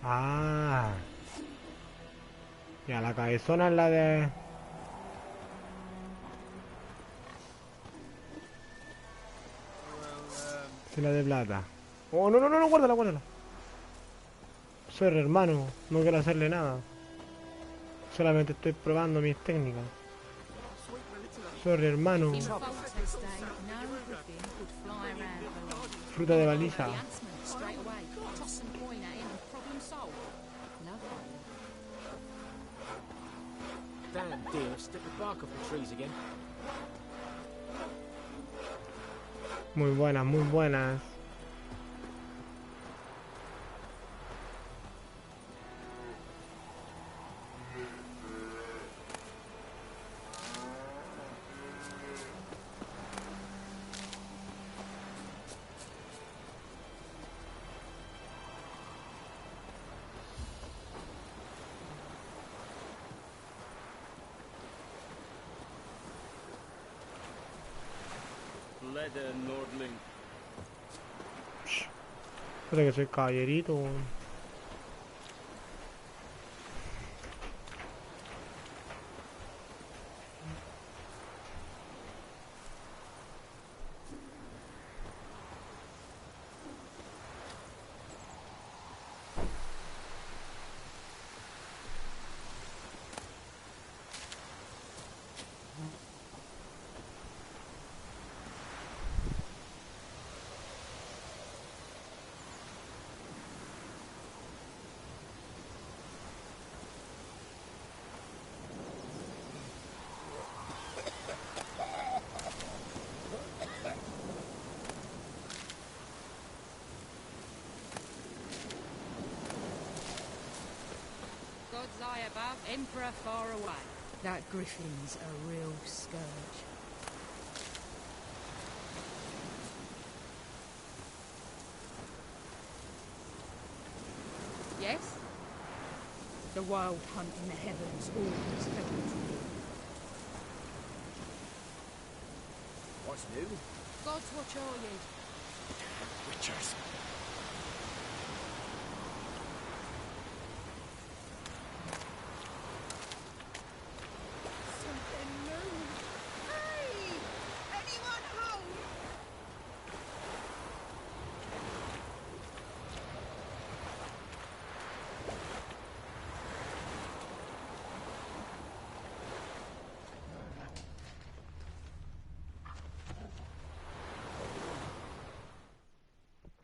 Ah. Ya, la cabezona es la de... Es la de plata. Oh, no, no, no, no, guárdala, guárdala. Sorry, hermano, no quiero hacerle nada. Solamente estoy probando mis técnicas. Sorry, hermano. Fruta de baliza. Damn deer, stick the bark off the trees again. Muy buenas, muy buenas. Creo que soy caballerito. God's eye above, Emperor far away. That griffin's a real scourge. Yes? The wild hunt in the heavens always happens. What's new? God's watch are ye? Witchers.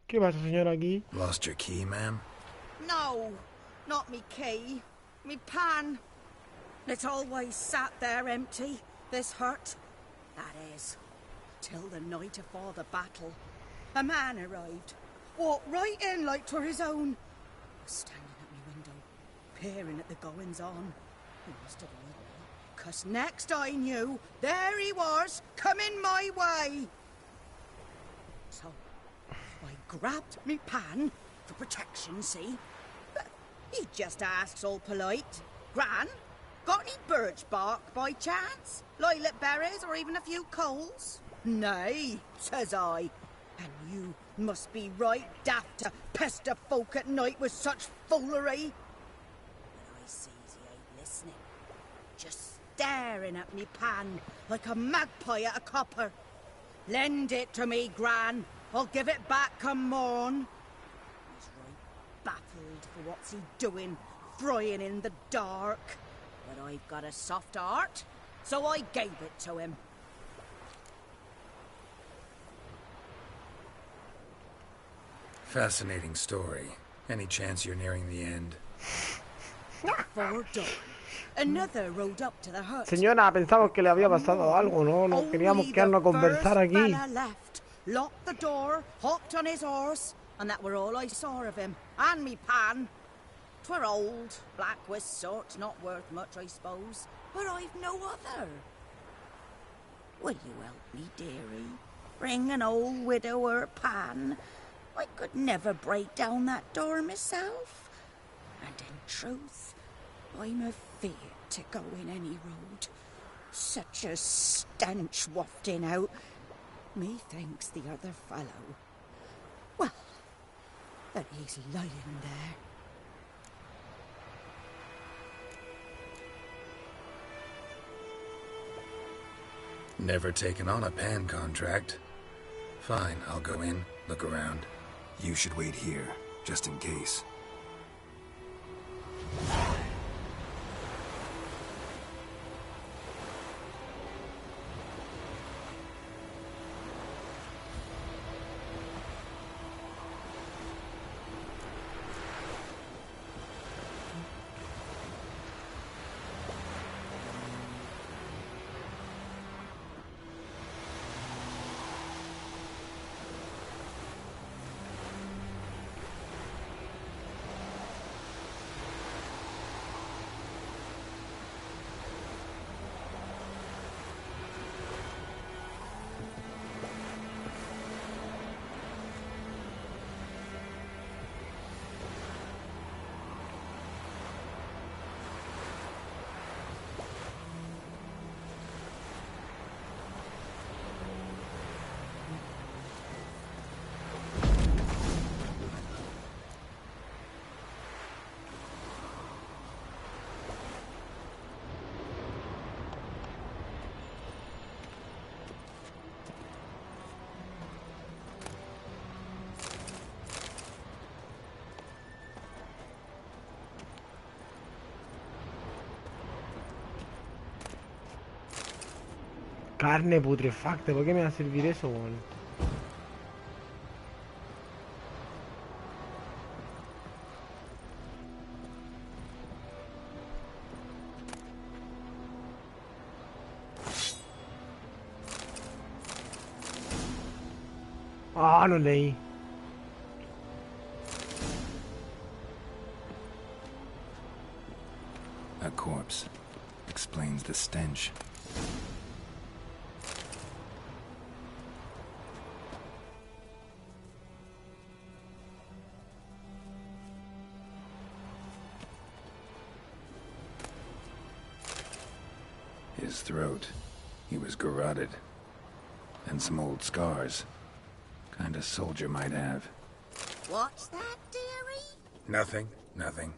¿Qué pasa, señor, aquí? Lost your key, ma'am? No, not me key. Me pan. It's always sat there empty, this hut. That is, till the night afore the battle. A man arrived, walked right in like 'twere his own. Was standing at me window, peering at the goings-on. He must have known, 'cause next I knew, there he was, coming my way. So I grabbed me pan for protection, see? But he just asks all polite, Gran, got any birch bark by chance? Lilac berries or even a few coals? Nay, says I. And you must be right daft to pester folk at night with such foolery. But I sees he ain't listening. Just staring at me pan like a magpie at a copper. Lend it to me, Gran. I'll give it back come morn. He's right baffled for what's he doing, frying in the dark. But I've got a soft heart, so I gave it to him. Fascinating story. Any chance you're nearing the end? Before dawn, another rode up to the hut. Señora, pensamos que le había pasado algo, ¿no? No queríamos quedarnos a conversar aquí. Left, locked the door, hopped on his horse, and that were all I saw of him. And me pan. 'Twere old, black with sort, not worth much, I suppose. But I've no other. Will you help me, dearie? Bring an old widower pan. I could never break down that door myself. And in truth, I'm afeard to go in any road. Such a stench wafting out. Methinks the other fellow, well, that he's lying there. Never taken on a pan contract. Fine, I'll go in, look around. You should wait here, just in case. Carne putrefacta, ¿por qué me va a servir eso, weón? Ah, no leí. A corpse. Explains the stench. His throat. He was garroted. And some old scars. Kind of soldier might have. What's that, dearie? Nothing. Nothing.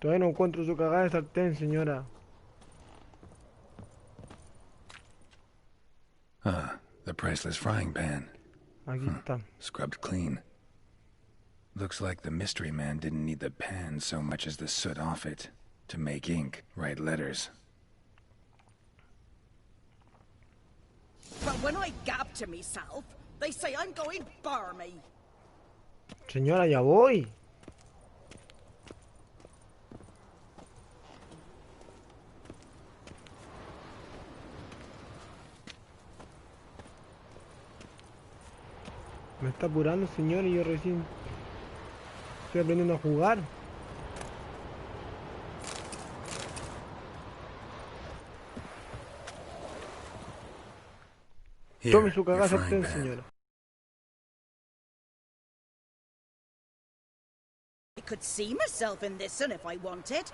Todavía no encuentro su cagada de sartén, señora. Ah, the priceless frying pan. Aquí está. Scrubbed clean. Looks like the mystery man didn't need the pan so much as the soot off it. To make ink, write letters. But when I gab to myself, they say I'm going barmy. Señora, ya voy. Me está apurando, señor, y yo recién estoy aprendiendo a jugar. Tome su cagada sartén, señora. I could see myself in this one if I wanted,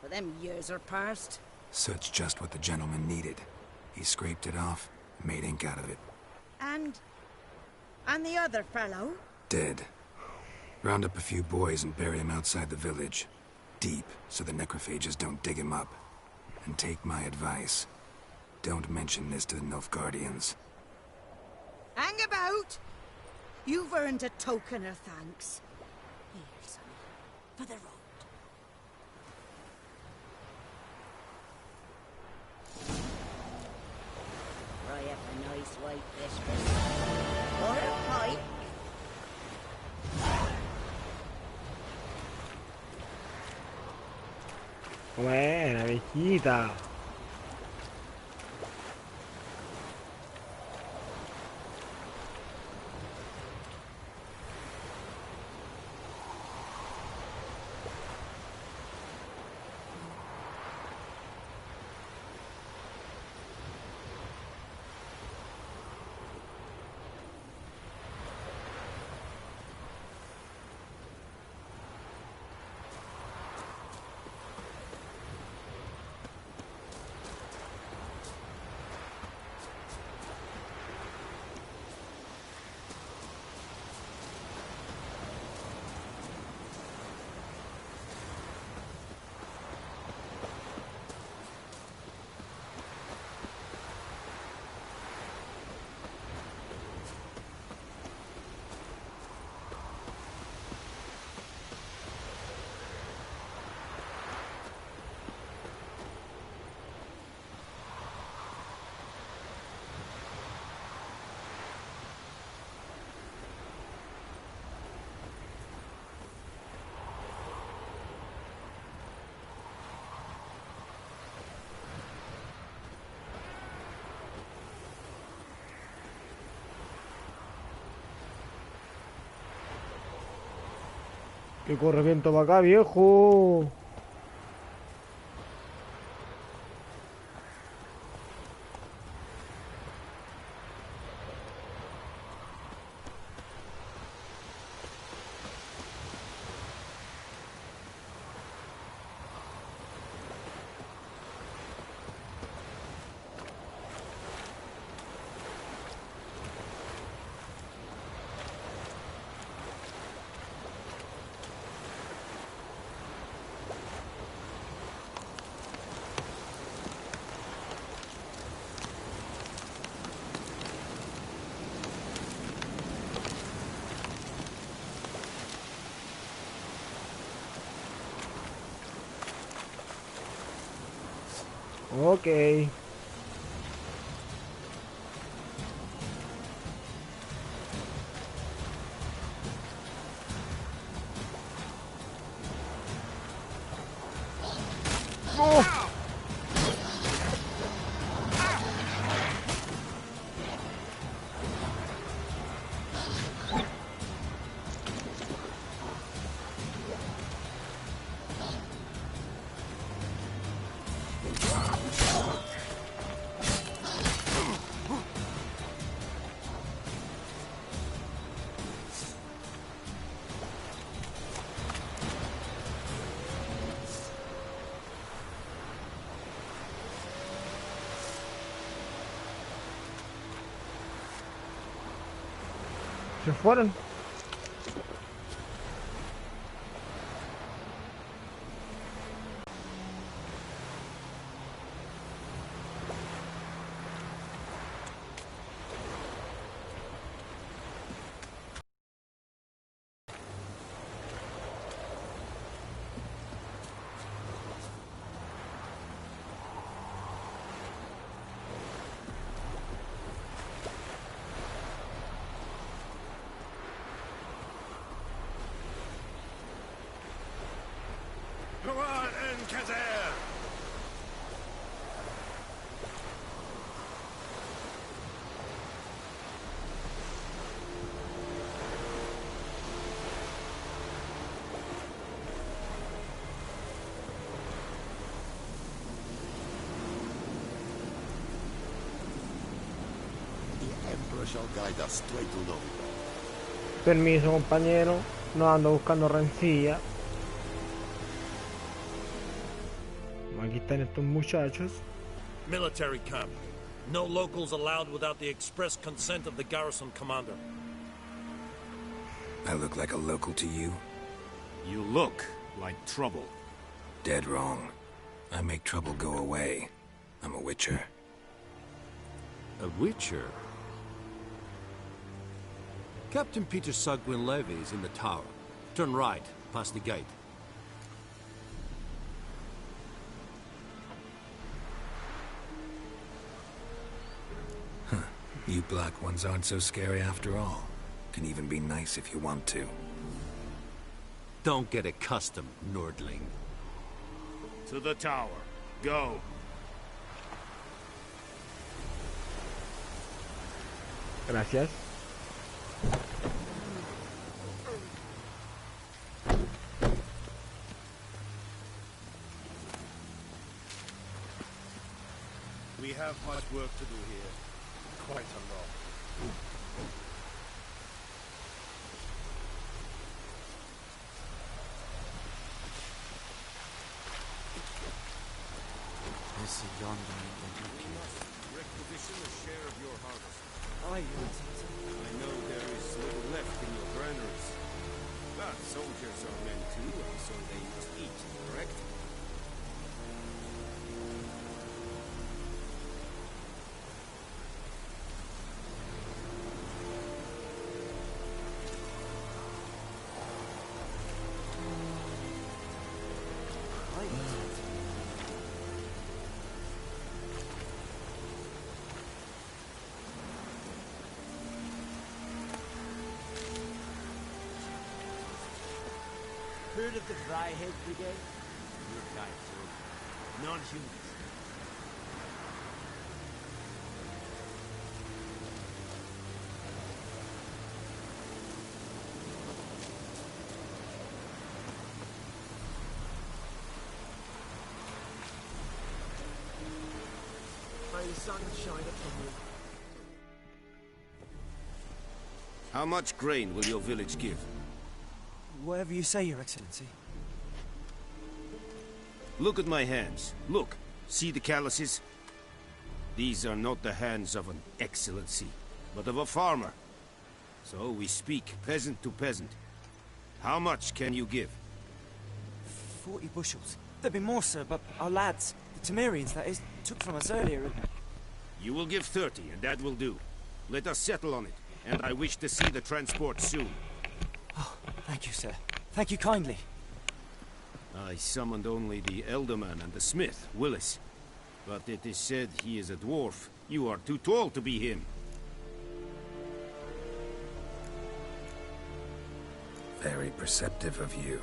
but them years are past. Soot's just what the gentleman needed. He scraped it off, made ink out of it. And the other fellow? Dead. Round up a few boys and bury him outside the village. Deep, so the necrophages don't dig him up. And take my advice. Don't mention this to the Nilfgaardians. Hang about! You've earned a token of thanks. Here, son, for the road. Fry up a nice white biscuit. Or a pipe. Buena, viejita. Que corre viento para acá, viejo. Ok. ¡Oh! Se fueron. Permiso, compañero. No ando buscando rencilla. Aquí están estos muchachos. Military camp. No locals allowed without the express consent of the garrison commander. I look like a local to you? You look like trouble. Dead wrong. I make trouble go away. I'm a witcher. A witcher? Captain Peter Sugwin Levy is in the tower. Turn right, past the gate. Huh. You black ones aren't so scary after all. Can even be nice if you want to. Don't get accustomed, Nordling. To the tower. Go. Gracias. We have much work to do here. Quite a lot. I see yonder Requisition a share of your harvest. Aye, I know there is little left in your granaries. But soldiers are men too, and so they must eat, correct? Heard of the Fryhead Brigade? Your kind too. Non-humans. May the sun shine upon you. How much grain will your village give? Whatever you say, Your Excellency. Look at my hands. Look. See the calluses? These are not the hands of an excellency, but of a farmer. So we speak peasant to peasant. How much can you give? 40 bushels. There'd be more, sir, but our lads, the Temerians, that is, took from us earlier. You will give 30, and that will do. Let us settle on it, and I wish to see the transport soon. Oh, thank you, sir. Thank you kindly. I summoned only the Elderman and the smith, Willis. But it is said he is a dwarf. You are too tall to be him. Very perceptive of you.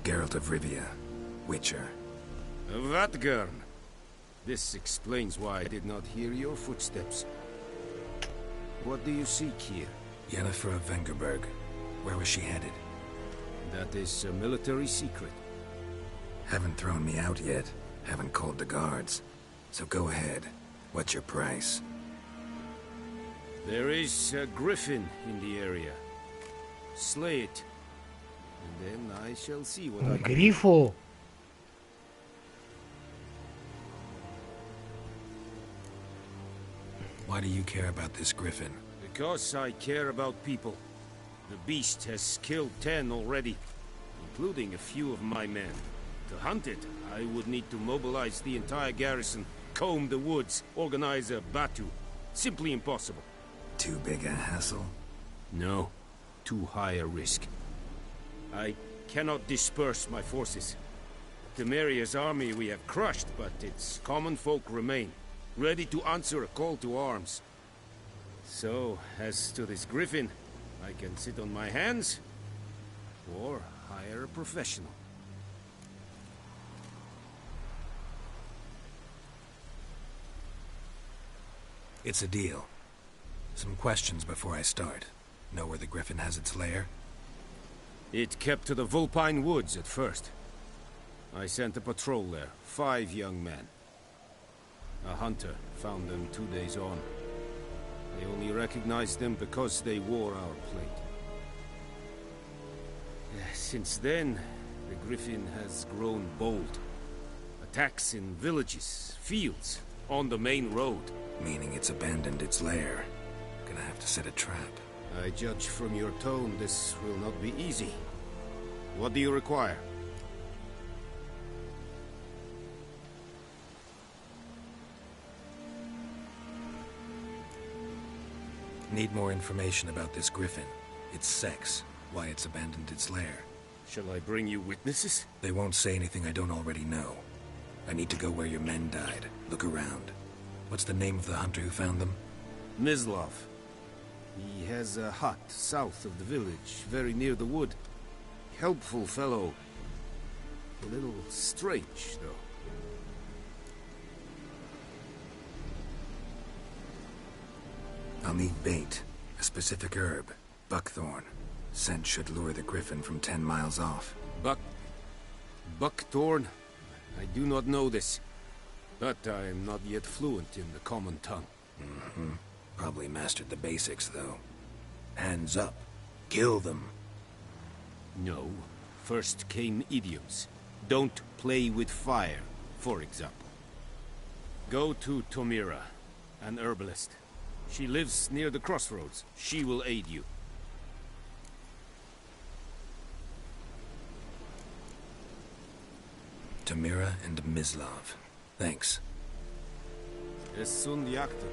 Geralt of Rivia, Witcher. Vatgern. This explains why I did not hear your footsteps. What do you seek here? Yennefer of Vengerberg. Where was she headed? That is a military secret. Haven't thrown me out yet. Haven't called the guards. So go ahead. What's your price? There is a griffin in the area. Slay it. And then I shall see what I can do. Grifo. Why do you care about this griffin? Because I care about people. The beast has killed 10 already, including a few of my men. To hunt it, I would need to mobilize the entire garrison, comb the woods, organize a batu. Simply impossible. Too big a hassle? No, too high a risk. I cannot disperse my forces. Temeria's army we have crushed, but its common folk remain, ready to answer a call to arms. So, as to this griffin, I can sit on my hands, or hire a professional. It's a deal. Some questions before I start. Know where the griffin has its lair? It kept to the Vulpine Woods at first. I sent a patrol there, 5 young men. A hunter found them 2 days on. They only recognized them because they wore our plate. Since then, the griffin has grown bold. Attacks in villages, fields, on the main road. Meaning it's abandoned its lair. Gonna have to set a trap. I judge from your tone this will not be easy. What do you require? Need more information about this griffin. Its sex, why it's abandoned its lair. Shall I bring you witnesses? They won't say anything I don't already know. I need to go where your men died. Look around. What's the name of the hunter who found them? Mislav. He has a hut south of the village, very near the wood. Helpful fellow. A little strange, though. I'll need bait. A specific herb. Buckthorn. Scent should lure the griffin from 10 miles off. Buckthorn? I do not know this. But I am not yet fluent in the common tongue. Mm-hmm. Probably mastered the basics, though. Hands up. Kill them. No. First came idioms. Don't play with fire, for example. Go to Tomira, an herbalist. She lives near the crossroads. She will aid you. Tomira and Mislav. Thanks. Es sunt jagten.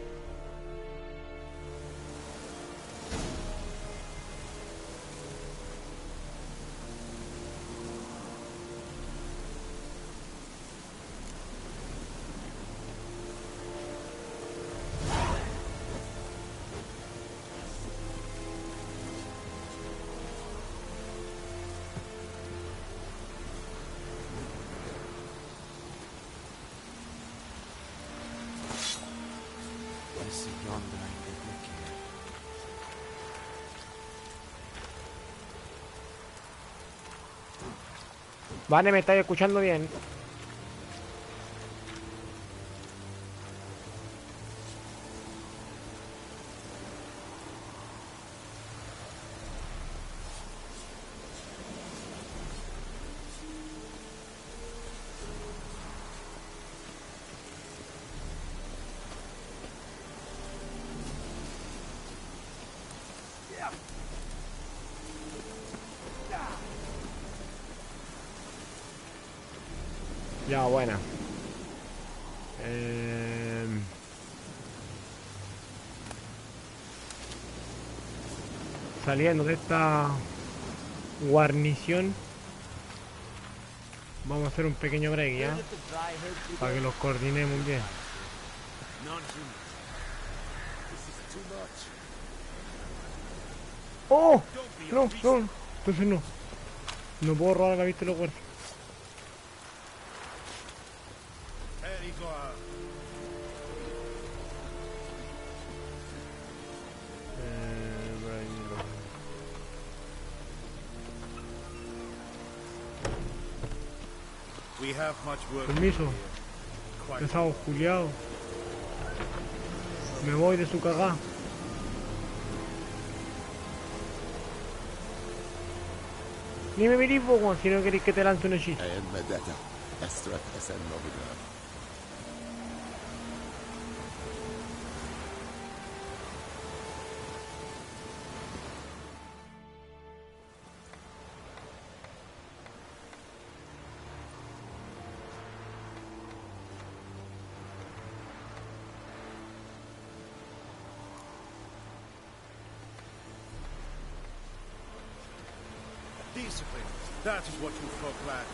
Vale, me estáis escuchando bien. Ya, buena. Saliendo de esta guarnición, Vamos a hacer un pequeño break ya, para que los coordinemos bien. ¡Oh! No, no, entonces no. No puedo robar la vista de los guardias. Permiso. Pesado, Juliado. Me voy de su cagá. Ni me mirís vos, Juan, si no queréis que te lance un hechizo. Discipline. That is what you folk lack.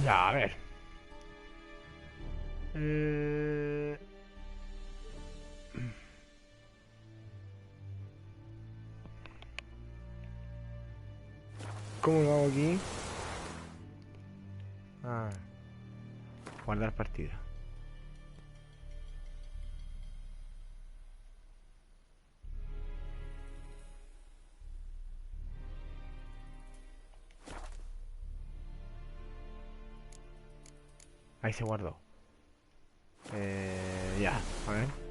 Ya, a ver. ¿Cómo lo hago aquí? Ah, guardar partida. Ahí se guardó. Ya, a ver.